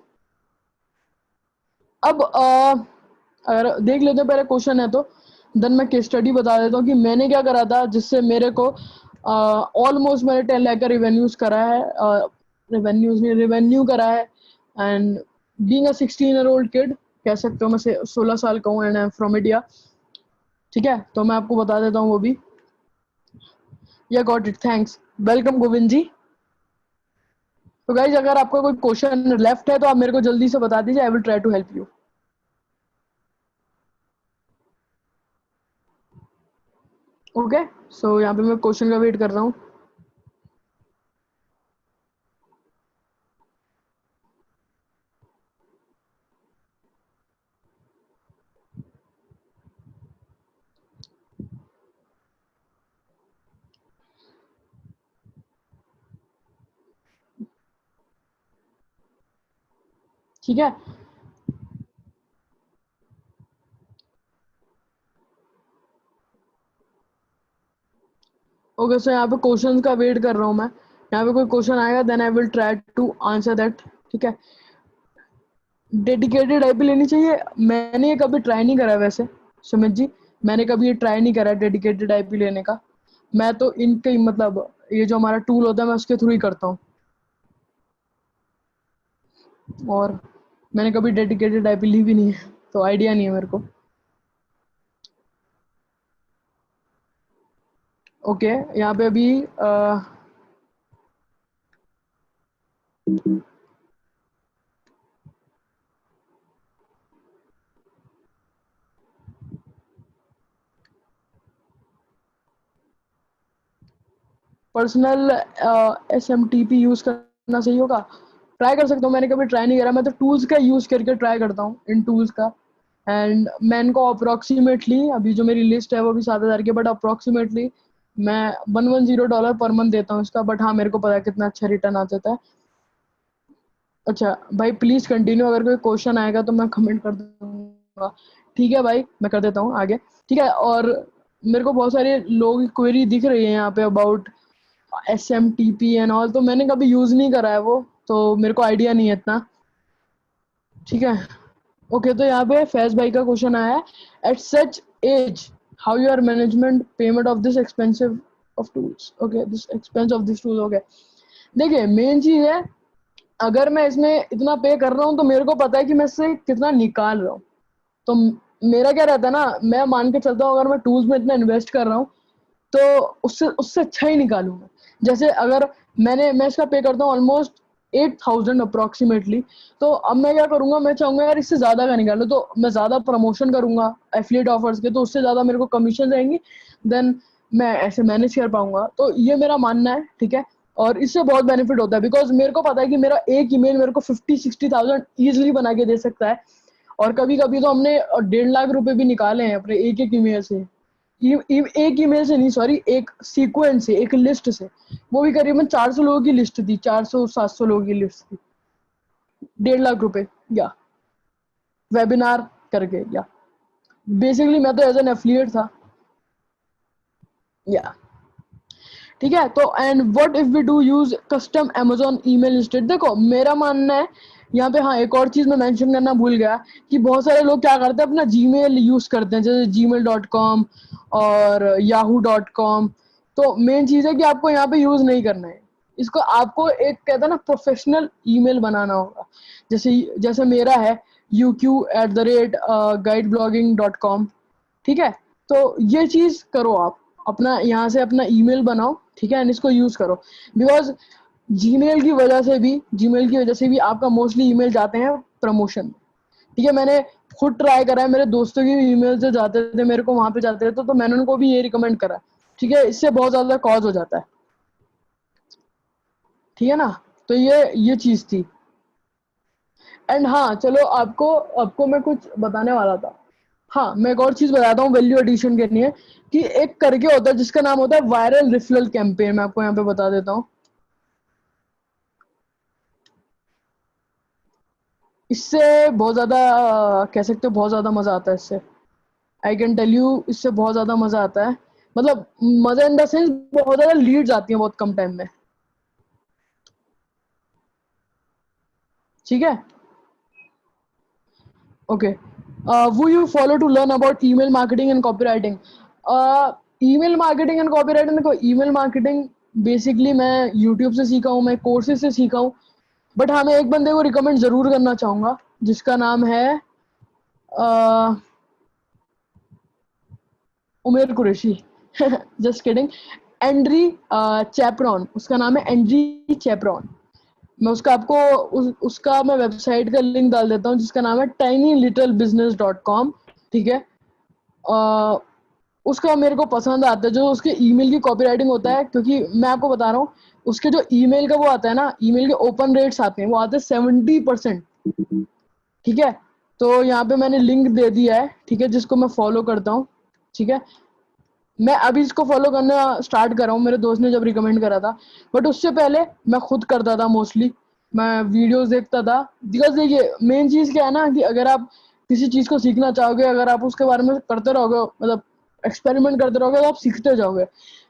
अब अगर देख लेते हैं पहले क्वेश्चन है तो देन मैं केस स्टडी बता देता हूँ कि मैंने क्या करा था जिससे मेरे को ऑलमोस्ट मैंने 10 लाख का रिवेन्यूज करा है, रिवेन्यू करा है। And being a 16 year old kid, कह सकते हो मैं 16 साल का हूँ, and I am from India. ठीक है, तो मैं आपको बता देता हूँ वो भी। Yeah got it, thanks, welcome Govind ji. तो गाइज अगर आपका कोई क्वेश्चन लेफ्ट है तो आप मेरे को जल्दी से बता दीजिए, I will try to help you. Okay, so यहाँ पे मैं क्वेश्चन का वेट कर रहा हूँ। ठीक है, ओके, सो यहाँ पे क्वेश्चंस का वेट कर रहा हूँ मैं। यहाँ पे कोई क्वेश्चन आएगा then I will try to answer that. ठीक है, डेडिकेटेड आईपी लेनी चाहिए, मैंने ये कभी ट्राई नहीं करा वैसे सुमित जी, मैंने कभी ये ट्राई नहीं करा डेडिकेटेड आईपी लेने का। मैं तो इनके मतलब ये जो हमारा टूल होता है मैं उसके थ्रू ही करता हूँ, और मैंने कभी डेडिकेटेड आईपी ली भी नहीं है, तो आइडिया नहीं है मेरे को। ओके, यहाँ पे अभी personal S M T P use करना सही होगा, ट्राई कर सकता हूँ, मैंने कभी ट्राई नहीं करा, मैं तो टूल्स का यूज़ करके ट्राई करता हूँ, इन टूल्स का। एंड मैं इनको अप्रॉक्सीमेटली, अभी जो मेरी लिस्ट है वो भी 7,000 की, बट अप्रॉक्सीमेटली मैं $110 पर मंथ देता हूँ इसका, बट हाँ मेरे को पता है कितना अच्छा रिटर्न आ जाता है। अच्छा भाई प्लीज़ कंटिन्यू, अगर कोई क्वेश्चन आएगा तो मैं कमेंट कर दूंगा। ठीक है भाई, मैं कर देता हूँ आगे। ठीक है, और मेरे को बहुत सारे लोगों की क्वेरी दिख रही है यहाँ पे about S M T P and all, तो मैंने कभी यूज़ नहीं करा है वो, तो मेरे को आइडिया नहीं है इतना। ठीक है, ओके, तो यहाँ पे फैज भाई का क्वेश्चन आया है, at such as how your management payment of this expensive of tools, okay this expense of this tool. Okay, देखिए मेन चीज़ है, अगर मैं इसमें इतना पे कर रहा हूँ तो मेरे को पता है कि मैं इससे कितना निकाल रहा हूँ। तो मेरा क्या रहता है ना, मैं मान के चलता हूँ अगर मैं टूल्स में इतना इन्वेस्ट कर रहा हूँ तो उससे उससे अच्छा ही निकालूंगा। जैसे अगर मैं इसका पे करता हूँ ऑलमोस्ट 8,000 अप्रॉक्सीमेटली, तो अब मैं क्या करूंगा, मैं चाहूंगा यार इससे ज़्यादा का निकालूं, तो मैं ज़्यादा प्रमोशन करूंगा एफिलिएट ऑफर्स के, तो उससे ज़्यादा मेरे को कमीशन रहेंगी, देन मैं ऐसे मैनेज कर पाऊंगा। तो ये मेरा मानना है। ठीक है, और इससे बहुत बेनिफिट होता है, बिकॉज मेरे को पता है कि मेरा एक ईमेल मेरे को 50-60,000 ईजिली बना के दे सकता है। और कभी कभी तो हमने 1.5 लाख रुपए भी निकाले हैं अपने एक एक ईमेल से। एक ईमेल से नहीं, सॉरी, एक सीक्वेंस से, एक लिस्ट से। वो भी करीबन 400 लोगों की लिस्ट थी, 400-700 लोगों की लिस्ट थी, 1.5 लाख रुपए या वेबिनार करके, या बेसिकली मैं तो एज एन एफिलिएट था, या ठीक है। तो and what if we do use custom Amazon email listed, देखो मेरा मानना है यहाँ पे, हाँ एक और चीज़ मैं मेंशन करना भूल गया कि बहुत सारे लोग क्या करते हैं, अपना जीमेल यूज़ करते हैं, जैसे gmail.com और yahoo.com। तो मेन चीज़ है कि आपको यहाँ पे यूज़ नहीं करना है इसको, आपको एक कहता है ना प्रोफेशनल ईमेल बनाना होगा, जैसे जैसे मेरा है uq@guideblogging.com। ठीक है, तो ये चीज़ करो आप, अपना यहाँ से अपना ईमेल बनाओ, ठीक है, एंड इसको यूज करो, बिकॉज जीमेल की वजह से भी आपका मोस्टली ईमेल जाते हैं प्रमोशन, ठीक है। मैंने खुद ट्राई करा है, मेरे दोस्तों की ईमेल से जाते थे, मेरे को वहां पे जाते थे, तो मैंने उनको भी ये रिकमेंड करा, ठीक है, इससे बहुत ज्यादा कॉज हो जाता है, ठीक है ना। तो ये चीज थी। एंड हाँ चलो, आपको आपको मैं कुछ बताने वाला था। हाँ, मैं एक और चीज बताता हूँ वैल्यू एडिशन के लिए, कि एक करके होता है जिसका नाम होता है वायरल रिफरल कैंपेन। मैं आपको यहाँ पे बता देता हूँ। इससे बहुत ज्यादा कह सकते हो बहुत ज्यादा मजा आता है इससे। आई कैन टेल यू, इससे बहुत ज्यादा मजा आता है। मतलब मजा इन द सेंस, बहुत ज्यादा लीड्स आती हैं बहुत कम टाइम में, ठीक है। Okay. Who you follow to learn about email marketing and copywriting? Email marketing and copywriting, देखो ईमेल मार्केटिंग बेसिकली मैं यूट्यूब से सीखा हूँ, मैं कोर्सेज से सीखा हूँ। बट हाँ, मैं एक बंदे को रिकमेंड जरूर करना चाहूंगा, जिसका नाम है Umer Qureshi. Just kidding. Andre Chaperon, उसका नाम है एंड्री चैपरॉन। मैं उसका आपको उसका मैं वेबसाइट का लिंक डाल देता हूँ, जिसका नाम है tinylittlebusiness.com, ठीक है। अ, उसका मेरे को पसंद आता है जो उसके ईमेल की कॉपीराइटिंग होता है, क्योंकि मैं आपको बता रहा हूँ, उसके जो ईमेल का वो आता है ना, ईमेल के ओपन रेट्स आते हैं, वो आते हैं 70%, ठीक है। तो यहाँ पे मैंने लिंक दे दिया है, ठीक है, जिसको मैं फॉलो करता हूँ, ठीक है। मैं अभी इसको फॉलो करना स्टार्ट कर रहा हूँ, मेरे दोस्त ने जब रिकमेंड करा था। बट उससे पहले मैं खुद करता था मोस्टली, मैं वीडियोस देखता था। बिकॉज देखिए, मेन चीज़ क्या है ना, कि अगर आप किसी चीज़ को सीखना चाहोगे, अगर आप उसके बारे में करते रहोगे, मतलब एक्सपेरिमेंट करते रहोगे, तो आप सीखते जाओगे।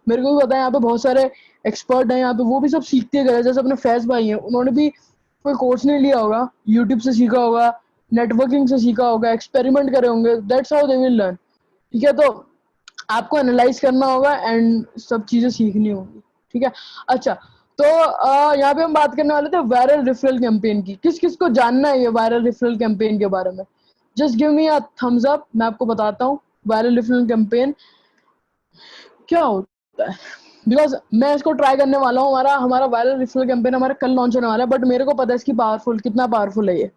मेरे को भी पता है, यहाँ पे बहुत सारे एक्सपर्ट हैं यहाँ पे, वो भी सब सीखते गए। जैसे अपने फैज भाई हैं, उन्होंने भी कोई कोर्स नहीं लिया होगा, यूट्यूब से सीखा होगा, नेटवर्किंग से सीखा होगा, एक्सपेरिमेंट करे होंगे, that's how they will learn, ठीक है। तो आपको एनालाइज करना होगा एंड सब चीजें सीखनी होगी, ठीक है। अच्छा, तो यहाँ पे हम बात करने वाले थे वायरल रेफरल कैंपेन की। किस किस को जानना है ये वायरल रेफरल कैंपेन के बारे में? Just give me a thumbs up, मैं आपको बताता हूँ वायरल रेफरल कैंपेन क्या होता है। बिकॉज मैं इसको ट्राई करने वाला हूँ। हमारा हमारा वायरल रेफरल कैंपेन हमारा कल लॉन्च होने वाला है, बट मेरे को पता है इसकी पावरफुल कितना पावरफुल है ये।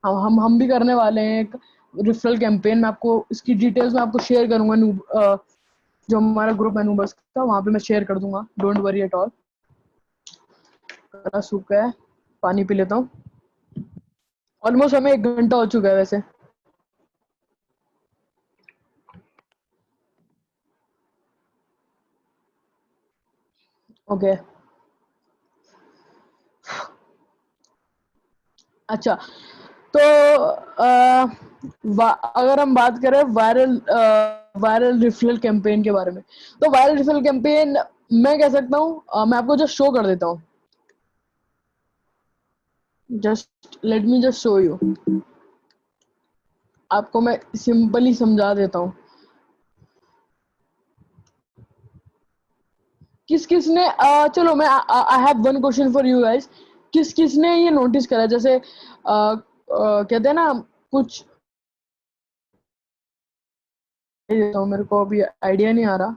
हम भी करने वाले हैं एक रेफरल कैंपेन। मैं आपको इसकी डिटेल्स में आपको शेयर करूंगा, जो हमारा ग्रुप है नूबर्स का, वहाँ पे मैं शेयर कर दूंगा, डोंट वरी एट ऑल। गला सूखा है, पानी पी लेता हूँ। ऑलमोस्ट हमें 1 घंटा हो चुका है वैसे। ओके, अच्छा, तो अगर हम बात करें वायरल रिफरल कैंपेन के बारे में, तो वायरल रिफरल कैंपेन मैं कह सकता हूँ, मैं आपको जस्ट शो कर देता हूँ। Just let me just show you, आपको मैं सिंपली समझा देता हूँ। किस किस ने चलो, मैं I have one question for you guys. किस किस ने ये नोटिस करा, जैसे कहते हैं ना कुछ, तो मेरे को अभी आइडिया नहीं आ रहा।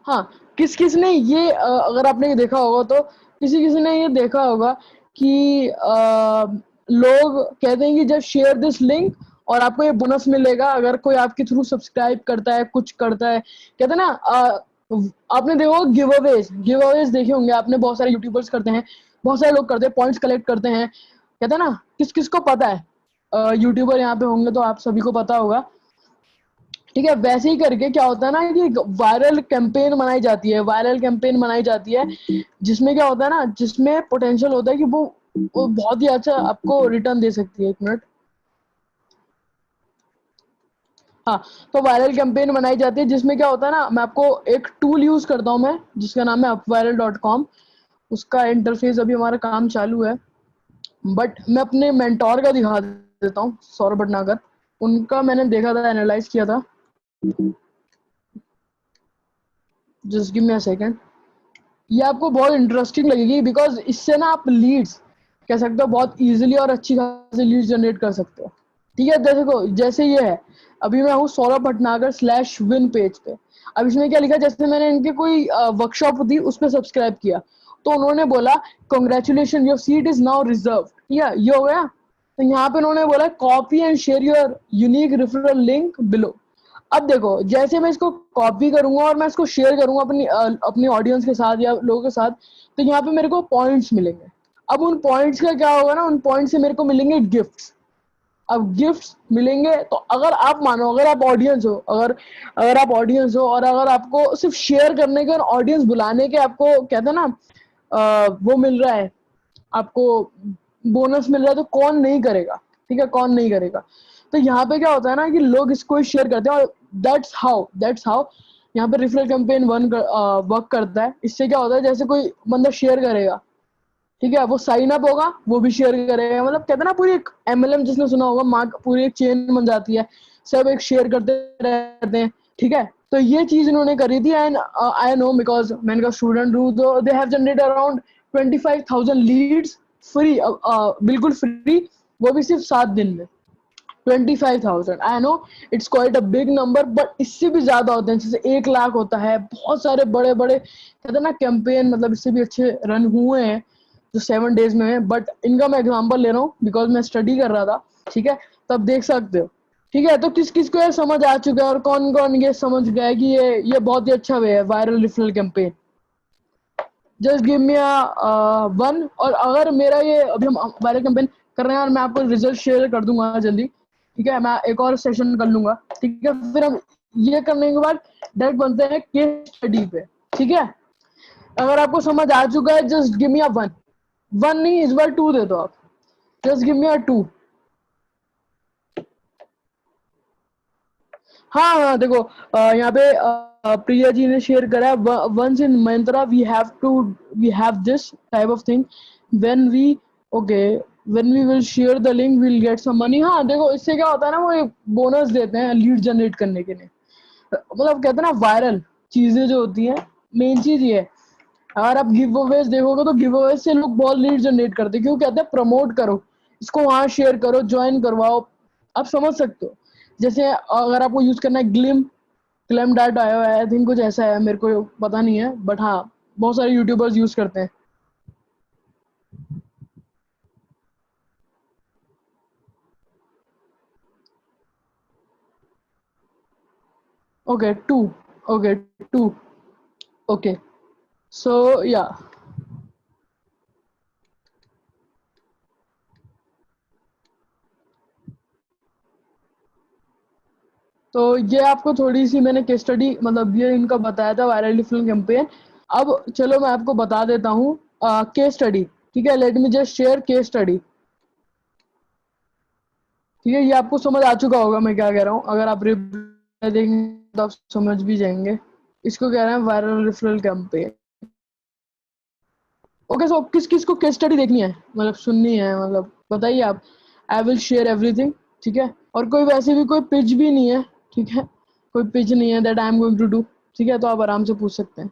हाँ, किस किस ने ये अगर आपने ये देखा होगा, तो किसी किसी ने ये देखा होगा कि लोग कहते हैं कि जब शेयर दिस लिंक और आपको ये बोनस मिलेगा अगर कोई आपके थ्रू सब्सक्राइब करता है, कुछ करता है, कहते हैं ना आपने देखो गिव अवेज देखे होंगे आपने, बहुत सारे यूट्यूबर्स करते हैं, बहुत सारे लोग करते हैं, पॉइंट्स कलेक्ट करते हैं, कहते हैं ना। किस किस को पता है, यूट्यूबर यहाँ पे होंगे तो आप सभी को पता होगा, ठीक है। वैसे ही करके क्या होता है ना, कि वायरल कैंपेन बनाई जाती है, वायरल कैंपेन बनाई जाती है, जिसमें क्या होता है ना, जिसमें पोटेंशियल होता है कि वो बहुत ही अच्छा आपको रिटर्न दे सकती है। 1 मिनट। हाँ, तो वायरल कैंपेन बनाई जाती है, जिसमें क्या होता है ना, मैं आपको एक टूल यूज करता हूँ मैं, जिसका नाम है upviral.com। उसका इंटरफेस अभी हमारा काम चालू है, बट मैं अपने मेंटोर का दिखा देता हूँ, सौरभ भटनागर। उनका मैंने देखा था, एनालाइज किया था। Just give me a second. ये आपको बहुत इंटरेस्टिंग लगेगी, बिकॉज इससे ना आप लीड्स कह सकते हो बहुत इजीली और अच्छी खासी लीड्स जनरेट कर सकते हो, ठीक है। देखो जैसे ये है, अभी मैं हूँ सौरभ भटनागर /win पेज पे। अब इसमें क्या लिखा, जैसे मैंने इनके कोई वर्कशॉप थी उस पर सब्सक्राइब किया, तो उन्होंने बोला congratulation your seat is now reserve. या ये हो गया। तो यहाँ पे उन्होंने बोला copy and share your unique referral link below. अब देखो, जैसे मैं इसको कॉपी करूंगा और मैं इसको शेयर करूंगा अपनी ऑडियंस के साथ या लोगों के साथ, तो यहाँ पे मेरे को पॉइंट्स मिलेंगे। अब उन पॉइंट्स का क्या होगा ना, उन पॉइंट्स से मेरे को मिलेंगे गिफ्ट्स। अब गिफ्ट्स मिलेंगे तो अगर आप मानो, अगर आप ऑडियंस हो, अगर आप ऑडियंस हो और अगर आपको सिर्फ शेयर करने के और ऑडियंस बुलाने के आपको कहते हैं ना वो मिल रहा है, आपको बोनस मिल रहा है, तो कौन नहीं करेगा? ठीक है, कौन नहीं करेगा? तो यहाँ पे क्या होता है ना कि लोग इसको शेयर करते हैं, और दैट्स हाउ यहाँ पे रेफरल कैंपेन वर्क करता है। इससे क्या होता है, जैसे कोई बंदा शेयर करेगा, ठीक है, वो साइन अप होगा, वो भी शेयर करेगा, मतलब कहते हैं ना पूरी एक एमएलएम जिसने सुना होगा, मार्क पूरी एक चेन बन जाती है, सब एक शेयर करते रहते हैं। ठीक है, तो ये चीज इन्होंने करी थी, एंड आई नो बिकॉज मैं इनका स्टूडेंट हूँ, तो they have generated around 25,000 leads free, बिल्कुल फ्री, वो भी सिर्फ 7 दिन में। 25,000, I know it's quite a big number, but इससे भी ज्यादा होते हैं, जैसे 1 लाख होता है, बहुत सारे बड़े बड़े कहते हैं ना कैंपेन, मतलब इससे भी अच्छे रन हुए हैं जो 7 डेज में है। बट इनका मैं एग्जांपल ले रहा हूँ बिकॉज मैं स्टडी कर रहा था। ठीक है, तब देख सकते हो। ठीक है, तो किस किस को ये समझ आ चुका है और कौन कौन ये समझ गया है कि ये बहुत ही अच्छा वे है viral referral campaign? Just give मी वन। और अगर मेरा ये अभी हम वायरल कैंपेन कर रहे हैं और मैं आपको रिजल्ट शेयर कर दूंगा जल्दी, ठीक है, मैं एक और सेशन कर लूंगा, ठीक है, फिर हम ये करने के बाद डायरेक्ट बनते हैं केस स्टडी पे। ठीक है, अगर आपको समझ आ चुका है, just give me a one. One नहीं, इस बार 2 दे दो आप। जस्ट गिव मी अ 2। हाँ हाँ, देखो यहाँ पे प्रिया जी ने शेयर करा है, वंस इन मंत्रा we have this type of thing when we okay when we will share the link will get some money. हाँ देखो, इससे क्या होता है ना, वो एक बोनस देते हैं लीड जनरेट करने के लिए। मतलब कहते हैं ना, वायरल चीजें जो होती हैं, मेन चीज ये है। अगर आप गिव अवेज देखोगे तो गिव अवेज से लोग बहुत लीड जनरेट करते हैं, क्यों कहते हैं प्रमोट करो, इसको वहां शेयर करो, ज्वाइन करवाओ। आप समझ सकते हो। जैसे अगर आपको यूज करना है ग्लिम डाट आया हुआ है, आई थिंक कुछ ऐसा है, मेरे को पता नहीं है, बट हाँ बहुत सारे यूट्यूबर्स यूज करते हैं। Okay, too. Okay, too. Okay, so yeah, तो ये आपको थोड़ी सी मैंने केस स्टडी, मतलब ये इनका बताया था वायरल फिल्म कैंपेन। अब चलो मैं आपको बता देता हूँ केस स्टडी। ठीक है, late me just share case study. ठीक है, ये आपको समझ आ चुका होगा मैं क्या कह रहा हूँ, अगर आप रिप्लाई देखेंगे तो आप समझ भी जाएंगे। इसको कह रहे हैं वायरल रेफरल कैंपेन। ओके, सो किस किस को केस स्टडी देखनी है, मतलब सुननी है, मतलब बताइए आप। I will share everything. ठीक है, और कोई वैसे भी कोई पिच भी नहीं है। ठीक है, कोई पिच नहीं है that I am going to do. ठीक है, तो आप आराम से पूछ सकते हैं।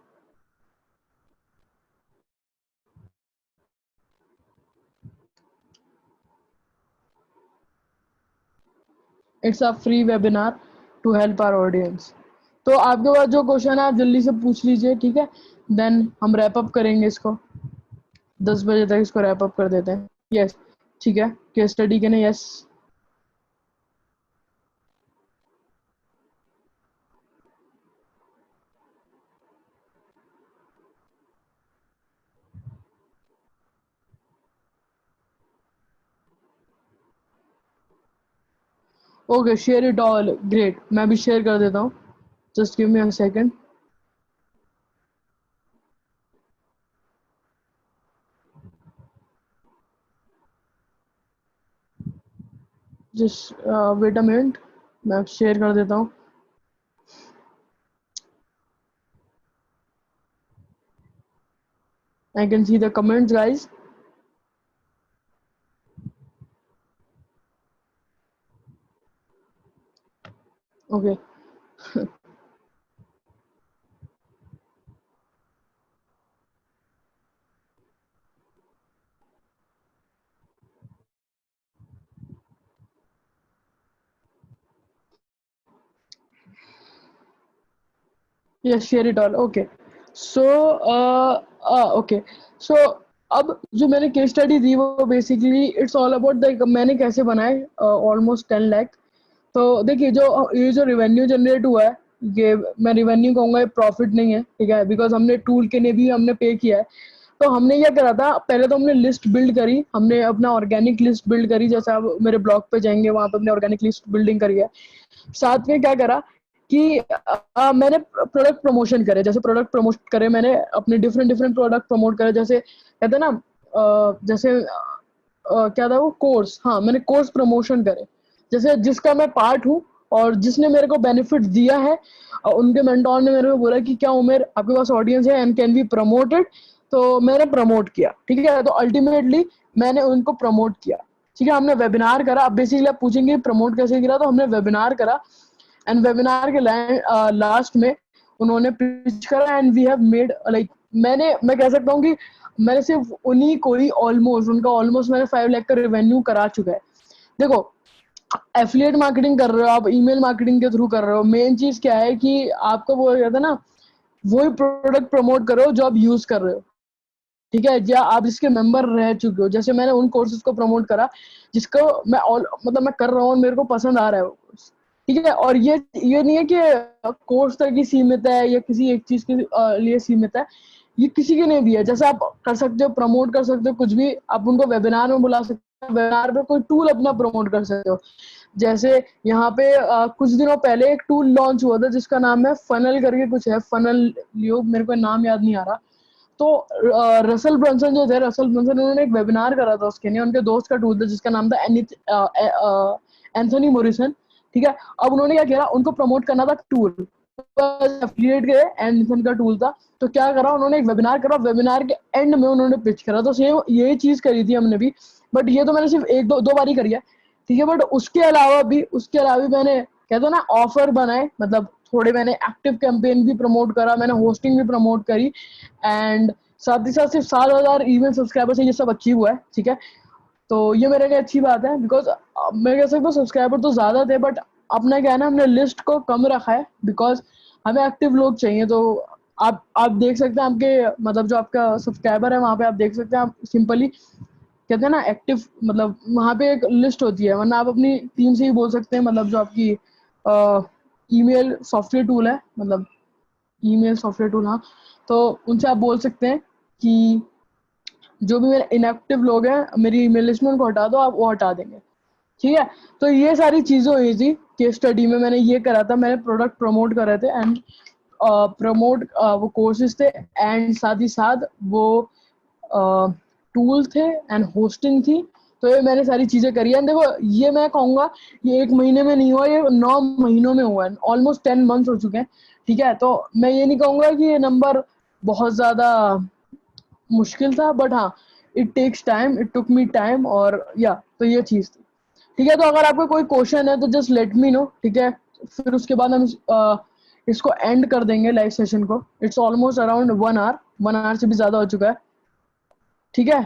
It's a free webinar to help our audience. तो आपके पास जो क्वेश्चन है आप जल्दी से पूछ लीजिए, ठीक है, देन हम रैप अप करेंगे इसको। 10 बजे तक इसको रैप अप कर देते हैं। यस, ठीक है, केस स्टडी के लिए yes. Okay, share it all, great, मैं भी शेयर कर देता हूँ। Just give me a second. Just wait a minute, मैं शेयर कर देता हूँ। I can see the comments guys. Okay, yeah share it all, okay. So okay, so अब जो मैंने केस स्टडी दी वो basically it's all about the मैंने कैसे बनाए ऑलमोस्ट 10 लाख। तो देखिए जो ये जो रिवेन्यू जनरेट हुआ है, ये मैं रिवेन्यू कहूँगा, ये प्रॉफिट नहीं है, ठीक है, बिकॉज हमने टूल के लिए भी हमने पे किया है। तो हमने क्या करा था, पहले तो हमने लिस्ट बिल्ड करी, हमने अपना ऑर्गेनिक लिस्ट बिल्ड करी, जैसे आप मेरे ब्लॉग पे जाएंगे वहाँ पे हमने ऑर्गेनिक लिस्ट बिल्डिंग करी है। साथ में क्या करा कि मैंने प्रोडक्ट प्रमोशन करे, जैसे प्रोडक्ट प्रमोट करे मैंने अपने डिफरेंट डिफरेंट प्रोडक्ट प्रमोट करे, जैसे कहते हैं ना जैसे क्या था वो कोर्स, हाँ मैंने कोर्स प्रमोशन करे, जैसे जिसका मैं पार्ट हूँ और जिसने मेरे को बेनिफिट दिया है, उनके मेंटोर ने मेरे को बोला कि क्या उमेर आपके पास ऑडियंस है एंड कैन बी प्रमोटेड, तो मैंने प्रमोट किया, ठीक है। तो अल्टीमेटली मैंने उनको प्रमोट किया, ठीक है। हमने वेबिनार करा, अब बेसिकली आप पूछेंगे प्रमोट कैसे किया, तो हमने वेबिनार करा एंड वेबिनार के लास्ट में उन्होंने पिच करा and we have made like, मैं कह सकता हूँ कि मैंने सिर्फ उन्हीं को ही ऑलमोस्ट उनका ऑलमोस्ट मैंने 5 लाख का रेवेन्यू करा चुका है। देखो, एफिलिएट मार्केटिंग कर रहे हो आप, ईमेल मार्केटिंग के थ्रू कर रहे हो, मेन चीज क्या है कि आपको वो कहता है ना, वही प्रोडक्ट प्रमोट करो जो आप यूज कर रहे हो, ठीक है, या आप जिसके मेंबर रह चुके हो। जैसे मैंने उन कोर्सेज को प्रमोट करा जिसको मैं ऑल मतलब मैं कर रहा हूँ और मेरे को पसंद आ रहा है वो कोर्स, ठीक है। और ये नहीं है कि कोर्स तक ही सीमित है या किसी एक चीज के लिए सीमित है, ये किसी के लिए भी है। जैसे आप कर सकते हो, प्रमोट कर सकते हो कुछ भी, आप उनको वेबिनार में बुला सकते हो, वेबिनार पे कोई टूल अपना प्रमोट कर सकते हो। जैसे यहाँ पे कुछ दिनों पहले एक टूल लॉन्च हुआ था जिसका नाम है फनल करके कुछ है, फनल लियो, मेरे को नाम याद नहीं आ रहा। तो रसल ब्रंसन जो थे, रसल ब्रंसन उन्होंने एक वेबिनार करा था उसके लिए, उनके दोस्त का टूल था जिसका नाम था एंथोनी मोरिसन, ठीक है। अब उन्होंने क्या किया, उनको प्रमोट करना था टूल, एफिलिएट के एंथन का टूल था। तो क्या करा उन्होंने, एक वेबिनार करा, वेबिनार के एंड में उन्होंने पिच करा, तो सेम यही चीज करी थी हमने भी, बट ये तो मैंने सिर्फ एक दो बार ही करी है, ठीक है। बट उसके अलावा भी मैंने कहते हैं ना ऑफर बनाए, मतलब थोड़े मैंने एक्टिव कैंपेन भी प्रमोट करा, मैंने होस्टिंग भी प्रमोट करी एंड साथ ही साथ सिर्फ 7,000 ईमेल सब्सक्राइबर से ये सब अचीव हुआ है, ठीक है। तो ये मेरे लिए अच्छी बात है, बिकॉज मैं कह सकता हूँ सब्सक्राइबर तो ज़्यादा थे, बट अपना क्या है ना, हमने लिस्ट को कम रखा है, बिकॉज हमें एक्टिव लोग चाहिए। तो आप देख सकते हैं आपके मतलब जो आपका सब्सक्राइबर है वहाँ पे आप देख सकते हैं, आप सिंपली कहते हैं ना एक्टिव, मतलब वहाँ पे एक लिस्ट होती है, वरना आप अपनी टीम से ही बोल सकते हैं, मतलब जो आपकी ईमेल सॉफ्टवेयर टूल है, मतलब ईमेल सॉफ्टवेयर टूल, हाँ। तो उनसे आप बोल सकते हैं कि जो भी मेरे इनएक्टिव लोग हैं मेरी ईमेल लिस्ट में, उनको हटा दो, आप वो हटा देंगे, ठीक है। तो ये सारी चीज़ें हुई थी केस स्टडी में, मैंने ये करा था, मैंने प्रोडक्ट प्रमोट कर रहे थे एंड प्रमोट वो कोर्सेज थे एंड साथ ही साथ वो टूल थे एंड होस्टिंग थी। तो ये मैंने सारी चीज़ें करी हैं। देखो, ये मैं कहूँगा ये 1 महीने में नहीं हुआ, ये 9 महीनों में हुआ है, ऑलमोस्ट 10 मंथ्स हो चुके हैं, ठीक है। तो मैं ये नहीं कहूँगा कि ये नंबर बहुत ज़्यादा मुश्किल था, बट हाँ, it takes time, it took me time, और या तो ये चीज़ थी, ठीक है। तो अगर आपका कोई क्वेश्चन है तो जस्ट लेट मी नो, ठीक है। फिर उसके बाद हम इसको एंड कर देंगे लाइव सेशन को, it's almost around 1 hour, 1 hour से भी ज़्यादा हो चुका है, ठीक है।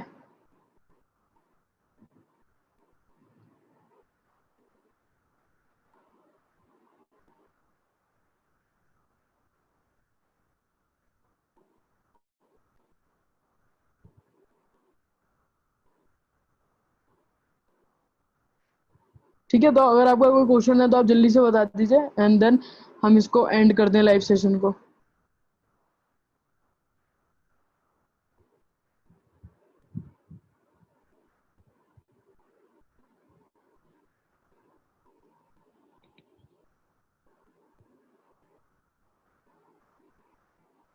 ठीक है, तो अगर आपका कोई क्वेश्चन है तो आप जल्दी से बता दीजिए एंड देन हम इसको एंड कर दें लाइव सेशन को।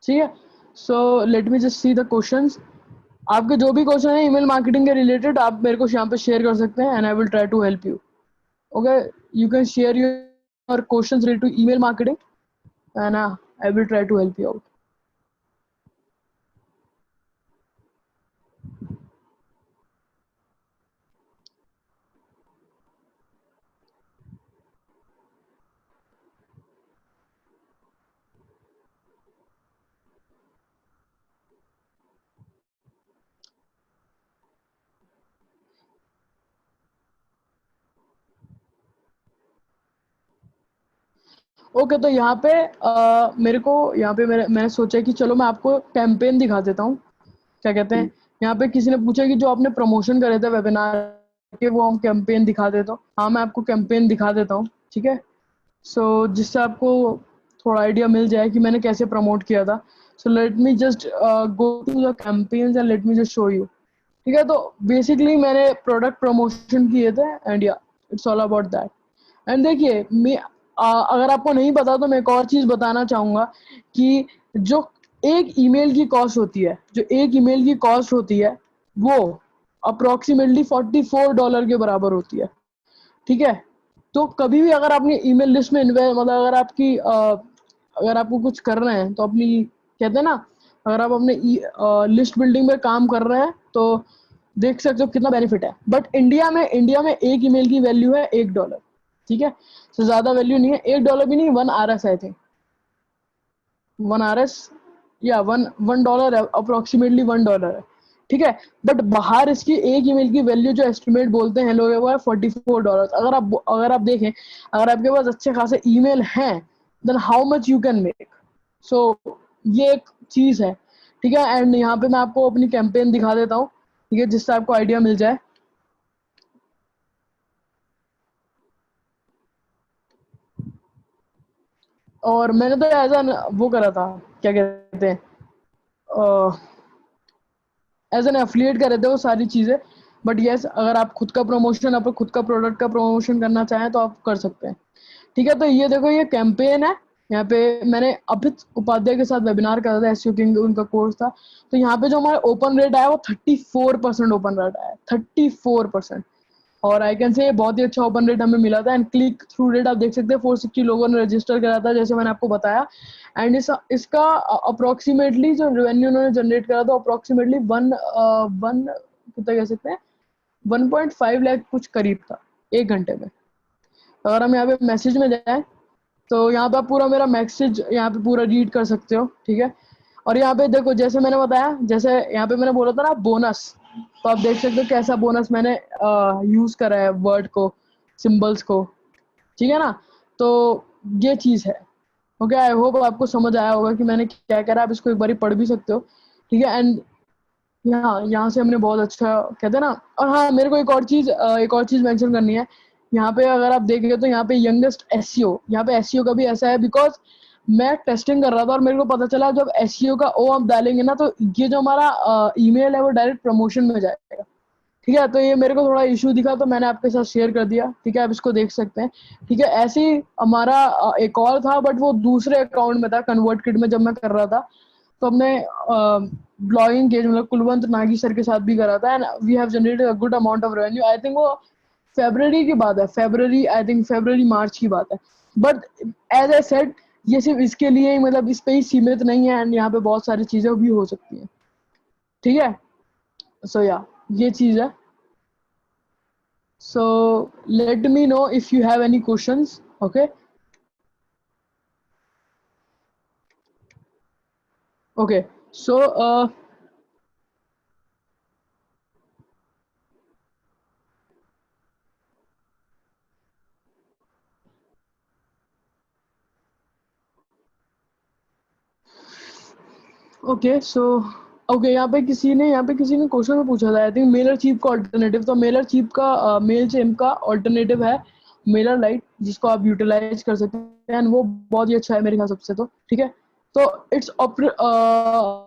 ठीक है, सो let me just see the questions. आपके जो भी क्वेश्चन है ईमेल मार्केटिंग के रिलेटेड, आप मेरे को यहाँ पे शेयर कर सकते हैं and I will try to help you. Okay, you can share your questions related to email marketing and I will try to help you out. Okay, तो यहाँ पे मेरे को यहाँ पे मैंने सोचा कि चलो मैं आपको कैंपेन दिखा देता हूँ। क्या कहते हैं, यहाँ पे किसी ने पूछा कि जो आपने प्रमोशन करे थे वेबिनार के, वो हम कैंपेन दिखा देता हूँ। हाँ, मैं आपको कैंपेन दिखा देता हूँ, ठीक है। सो जिससे आपको थोड़ा आइडिया मिल जाए कि मैंने कैसे प्रमोट किया था। So let me just go to the campaigns and let me just show you. ठीक है, तो बेसिकली मैंने प्रोडक्ट प्रमोशन किए थे एंड या it's all about that. And देखिए, अगर आपको नहीं पता तो मैं एक और चीज़ बताना चाहूँगा कि जो एक ईमेल की कॉस्ट होती है, जो एक ईमेल की कॉस्ट होती है, वो अप्रॉक्सीमेटली $44 के बराबर होती है। ठीक है, तो कभी भी अगर आपने ईमेल लिस्ट में मतलब अगर आपको कुछ करना है तो अपनी, कहते हैं ना, अगर आप अपने लिस्ट बिल्डिंग में काम कर रहे हैं तो देख सकते हो कितना बेनिफिट है। बट इंडिया में एक ईमेल की वैल्यू है $1। ठीक है, तो ज़्यादा वैल्यू नहीं है, $1 भी नहीं, 1 RS आई थिंक, 1 RS या $1 है, अप्रोक्सीमेटली $1 है। ठीक है, बट बाहर इसकी एक ईमेल की वैल्यू जो एस्टिमेट बोलते हैं लोग, वो है $44। अगर आप देखें, अगर आपके पास अच्छे खासे ईमेल हैं, then how much you can make. So ये एक चीज़ है। ठीक है, एंड यहाँ पे मैं आपको अपनी कैंपेन दिखा देता हूँ, ठीक है, जिससे आपको आइडिया मिल जाए। और मैंने तो एज एन वो करा था, क्या कहते हैं, एज एन एफिलिएट कर रहे थे वो सारी चीज़ें। बट येस, अगर आप खुद का प्रमोशन, आप खुद का प्रोडक्ट का प्रमोशन करना चाहें तो आप कर सकते हैं। ठीक है, तो ये देखो, ये कैंपेन है। यहाँ पे मैंने अभित उपाध्याय के साथ वेबिनार करा था, एसईओ किंग उनका कोर्स था। तो यहाँ पे जो हमारा ओपन रेट आया वो 34% ओपन रेट आया, 34%। और आई कैन से बहुत ही अच्छा ओपन रेट हमें मिला था। एंड क्लिक थ्रू रेट आप देख सकते हैं, 460 लोगों ने रजिस्टर करा था, जैसे मैंने आपको बताया। एंड इसका अप्रोक्सीमेटली जो रेवेन्यू उन्होंने जनरेट करा था, अप्रोक्सीमेटली वन वन कितना कह सकते हैं, 1.5 लाख कुछ करीब था, 1 घंटे में। अगर हम यहाँ पे मैसेज में जाएं, तो यहाँ पे आप पूरा मेरा मैसेज यहाँ पे पूरा रीड कर सकते हो। ठीक है, और यहाँ पे देखो, जैसे मैंने बताया, जैसे यहाँ पे मैंने बोला था ना बोनस, तो आप देख सकते हो कैसा बोनस मैंने यूज़ करा है, वर्ड को, सिंबल्स को। ठीक है ना, तो ये चीज़ है। ओके, आई होप आपको समझ आया होगा कि मैंने क्या करा। आप इसको एक बार पढ़ भी सकते हो। ठीक है, एंड यहाँ यहाँ से हमने बहुत अच्छा, कहते हैं ना। और हाँ, मेरे को एक और चीज़ मेंशन करनी है। यहाँ पे अगर आप देखेंगे तो यहाँ पे यंगेस्ट एसईओ, यहाँ पे एसईओ का भी ऐसा है, बिकॉज मैं टेस्टिंग कर रहा था और मेरे को पता चला जब एसईओ का ओ हम डालेंगे ना, तो ये जो हमारा ईमेल है वो डायरेक्ट प्रमोशन में जाएगा। ठीक है, तो ये मेरे को थोड़ा इशू दिखा तो मैंने आपके साथ शेयर कर दिया। ठीक है, आप इसको देख सकते हैं। ठीक है, ऐसे ही हमारा एक और था, बट वो दूसरे अकाउंट में था, कन्वर्ट किट में जब मैं कर रहा था। तो हमने ब्लॉगिंग के, मतलब कुलवंत नागी सर के साथ भी करा था, and we have generated a good amount of revenue. I think वो फेब्रवरी की बात है, फेब्रवरी मार्च की बात है। बट एज आई सेड, ये सिर्फ इसके लिए ही, मतलब इस पे ही सीमित नहीं है, एंड यहाँ पे बहुत सारी चीज़ें भी हो सकती हैं। ठीक है, सो या ये चीज़ है। So let me know if you have any questions. Okay. Okay. So okay. So okay, यहाँ पे किसी ने क्वेश्चन में पूछा था, आई थिंक मेलर चीप का ऑल्टरनेटिव। तो मेलर चीप का मेल चेम का ऑल्टरनेटिव है मेलर लाइट, जिसको आप यूटिलाइज कर सकते हैं, एंड वो बहुत ही अच्छा है मेरे ख्याल सबसे। तो ठीक है, तो इट्स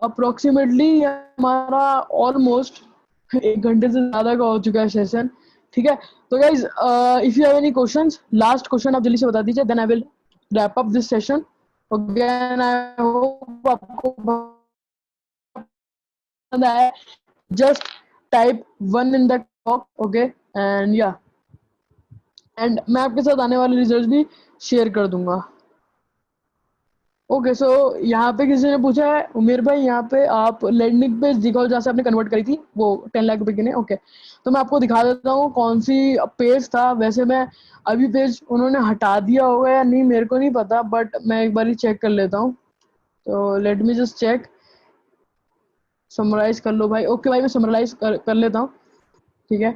अप्रोक्सीमेटली हमारा ऑलमोस्ट 1 घंटे से ज़्यादा का हो चुका है सेशन। ठीक है, तो guys, if you have any questions, last question आप जल्दी से बता दीजिए, then I will wrap up this session. Again I hope आपको पसंद आया। just type 1 in the top, okay, and yeah, and मैं आपके साथ आने वाले रिजल्ट भी शेयर कर दूंगा। ओके, सो यहाँ पे किसी ने पूछा है, उमेर भाई, यहाँ पे आप लैंडिंग पेज दिखाओ जहाँ से आपने कन्वर्ट करी थी वो 10 लाख रुपए की ने। ओके, तो मैं आपको दिखा देता हूँ कौन सी पेज था। वैसे मैं अभी पेज उन्होंने हटा दिया होगा या नहीं मेरे को नहीं पता, बट मैं एक बार ही चेक कर लेता हूँ। तो let me just check. Summarise कर लो भाई। ओके भाई, मैं समराइज कर लेता हूँ। ठीक है,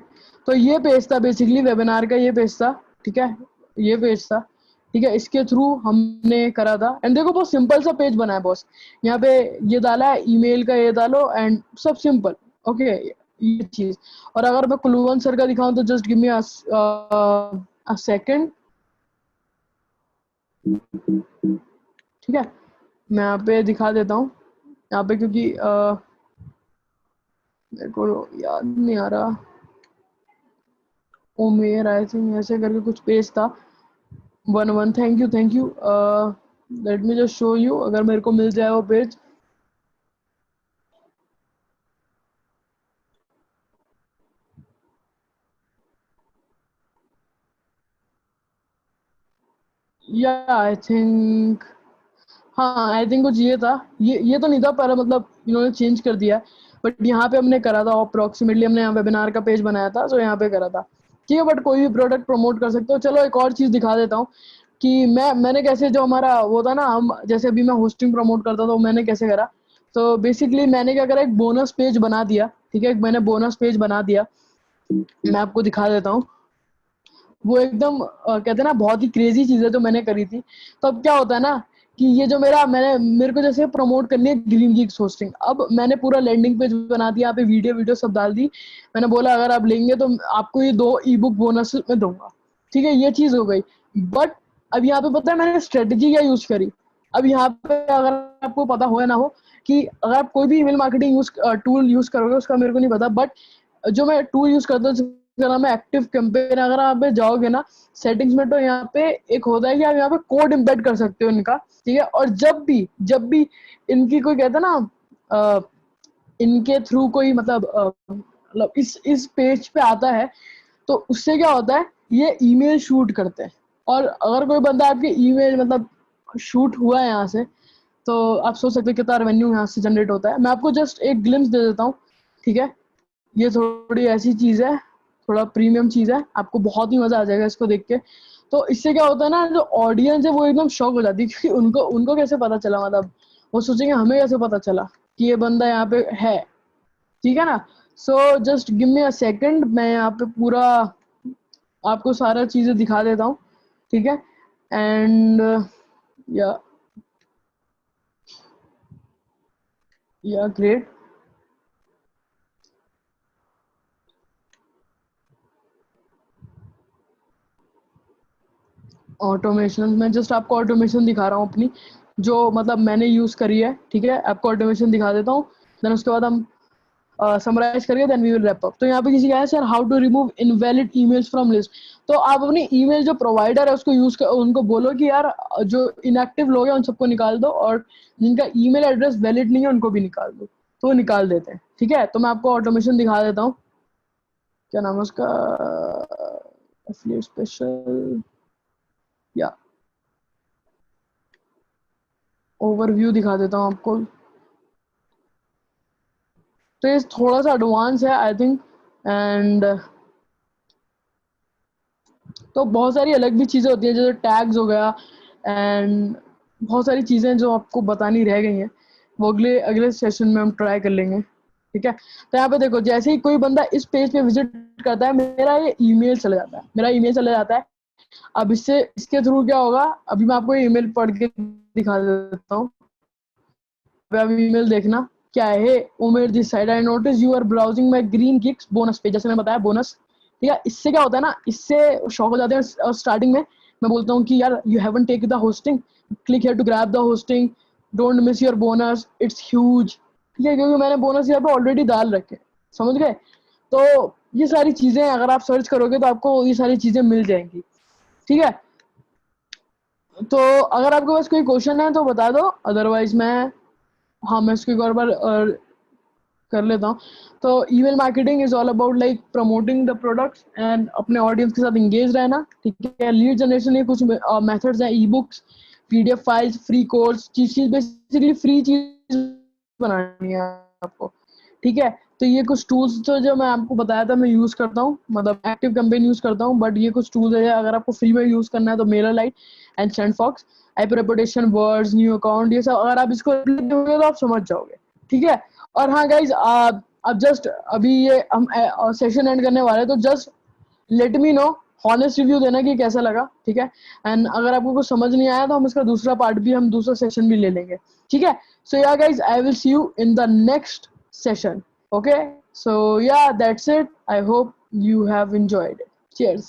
तो ये पेज था बेसिकली वेबिनार का, ये पेज था। ठीक है, ये पेज था। ठीक है, इसके थ्रू हमने करा था। एंड देखो बहुत सिंपल सा पेज बना है बॉस, यहाँ पे ये डाला है, ईमेल का ये डालो एंड सब सिंपल। ओके, ये चीज। और अगर मैं कुलवंत सर का दिखाऊं तो just give me a second. ठीक है, मैं यहाँ पे दिखा देता हूँ यहाँ पे, क्योंकि मेरे को याद नहीं आ रहा। उमेर आई थिंक ऐसे करके कुछ पेज था। 1 1 thank you. Late me just show you, अगर मेरे को मिल जाए वो पेज। या आई थिंक, हाँ आई थिंक कुछ ये था। ये तो नहीं था पर मतलब इन्होंने चेंज कर दिया। बट यहाँ पे हमने करा था अप्रोक्सीमेटली, हमने यहाँ वेबिनार का पेज बनाया था, तो यहाँ पे करा था। ठीक है, बट कोई भी प्रोडक्ट प्रमोट कर सकते हो। चलो एक और चीज़ दिखा देता हूँ कि मैंने कैसे, जो हमारा वो था ना, हम जैसे अभी मैं होस्टिंग प्रमोट करता था, तो मैंने कैसे करा। तो बेसिकली मैंने क्या करा, एक बोनस पेज बना दिया। ठीक है, एक मैंने बोनस पेज बना दिया, मैं आपको दिखा देता हूँ। वो एकदम कहते हैं ना, बहुत ही क्रेजी चीज़ है जो मैंने करी थी। तो अब क्या होता है ना कि ये जो मेरे को जैसे प्रमोट करनी है ग्रीन गीक्स होस्टिंग, अब मैंने पूरा लैंडिंग पेज बना दिया, यहाँ पे वीडियो वीडियो सब डाल दी। मैंने बोला अगर आप लेंगे तो आपको ये 2 ई बुक बोनस में दूंगा। ठीक है, ये चीज़ हो गई। बट अब यहाँ पे पता है मैंने स्ट्रेटजी क्या यूज़ करी। अब यहाँ पे अगर आपको पता हो या ना हो कि अगर आप कोई भी ईमेल मार्केटिंग टूल यूज़ करोगे, उसका मेरे को नहीं पता, बट जो मैं टूल यूज़ करता हूँ जिसका नाम है एक्टिव कैंपेन, अगर आप पे जाओगे ना सेटिंग्स में, तो यहाँ पे एक होता है कि आप यहाँ पे कोड इम्बेड कर सकते हो इनका। ठीक है, और जब भी इनकी कोई कहता है ना इनके थ्रू कोई मतलब इस पेज पे आता है, तो उससे क्या होता है, ये ईमेल शूट करते हैं। और अगर कोई बंदा आपके ईमेल मतलब शूट हुआ है यहाँ से, तो आप सोच सकते हो कितना रेवेन्यू यहाँ से जनरेट होता है। मैं आपको जस्ट एक ग्लिम्स दे देता हूँ। ठीक है, ये थोड़ी ऐसी चीज़ है, थोड़ा प्रीमियम चीज़ है, आपको बहुत ही मज़ा आ जाएगा इसको देख के। तो इससे क्या होता है ना, जो ऑडियंस है वो एकदम शॉक हो जाती है, क्योंकि उनको उनको कैसे पता चला, मतलब वो सोचेंगे हमें कैसे पता चला कि ये बंदा यहाँ पे है। ठीक है ना। So just give me a second, मैं यहाँ पे पूरा आपको सारा चीज़ें दिखा देता हूँ। ठीक है, एंड या या ग्रेट। ऑटोमेशन, मैं जस्ट आपको ऑटोमेशन दिखा रहा हूँ अपनी, जो मतलब मैंने यूज़ करी है। ठीक है, आपको ऑटोमेशन दिखा देता हूँ, देन उसके बाद हम समराइज करिए, then we will wrap up. तो यहाँ पे किसी का है sir, how to remove invalid emails from list. तो आप अपनी ईमेल जो प्रोवाइडर है उसको उनको बोलो कि यार जो इनएक्टिव लोग हैं उन सबको निकाल दो, और जिनका ईमेल एड्रेस वैलिड नहीं है उनको भी निकाल दो। तो वो निकाल देते हैं। ठीक है, तो मैं आपको ऑटोमेशन दिखा देता हूँ। क्या नाम है उसका, एफिलिएट स्पेशल, या ओवरव्यू दिखा देता हूँ आपको। तो ये थोड़ा सा एडवांस है आई थिंक, एंड तो बहुत सारी अलग भी चीज़ें होती हैं, जैसे टैग्स हो गया, एंड बहुत सारी चीज़ें जो आपको बतानी रह गई हैं, वो अगले अगले सेशन में हम ट्राई कर लेंगे। ठीक है, तो यहाँ पे देखो, जैसे ही कोई बंदा इस पेज पे विजिट करता है, मेरा ये ईमेल चला जाता है, मेरा ईमेल चला जाता है। अब इससे इसके थ्रू क्या होगा, अभी मैं आपको ईमेल पढ़ के दिखा देता हूँ। अब ईमेल देखना क्या है, Umer this side, I notice you are browsing my green gigs bonus page, जैसे मैंने बताया बोनस। ठीक है, इससे क्या होता है ना, इससे शॉक हो जाते हैं। और स्टार्टिंग में मैं बोलता हूँ कि यार you haven't take the hosting, click here to grab the hosting, don't miss your bonus, it's huge. ठीक है, क्योंकि मैंने बोनस यहाँ पे ऑलरेडी डाल रखे, समझ गए। तो ये सारी चीज़ें अगर आप सर्च करोगे तो आपको ये सारी चीज़ें मिल जाएंगी। ठीक है, तो अगर आपके पास कोई क्वेश्चन है तो बता दो, अदरवाइज मैं, हाँ मैं इसको एक और बार कर लेता हूँ। तो email marketing is all about like promoting the products and अपने ऑडियंस के साथ इंगेज रहना। ठीक है, लीड जनरेशन के कुछ मेथड्स हैं, e books, PDF files, free course, चीज बेसिकली फ्री चीज बनानी है आपको। ठीक है, तो ये कुछ टूल्स तो जो मैं आपको बताया था मैं यूज़ करता हूँ, मतलब एक्टिव कैंपेन यूज़ करता हूँ, बट ये कुछ टूल्स है, अगर आपको फ्री में यूज़ करना है तो mailer lite and Sendfox, app reputation, words, new account, ये सब अगर आप इसको दोगे तो आप समझ जाओगे। ठीक है, और हाँ गाइज, अब जस्ट अभी ये हम सेशन एंड करने वाले हैं, तो just let me no honest review देना कि कैसा लगा, ठीक है। एंड अगर आपको कुछ समझ नहीं आया तो हम इसका दूसरा पार्ट भी, हम दूसरा सेशन भी ले लेंगे, ठीक है। So yeah guys, I will see you in the next session, okay. So yeah that's it, I hope you have enjoyed it. Cheers.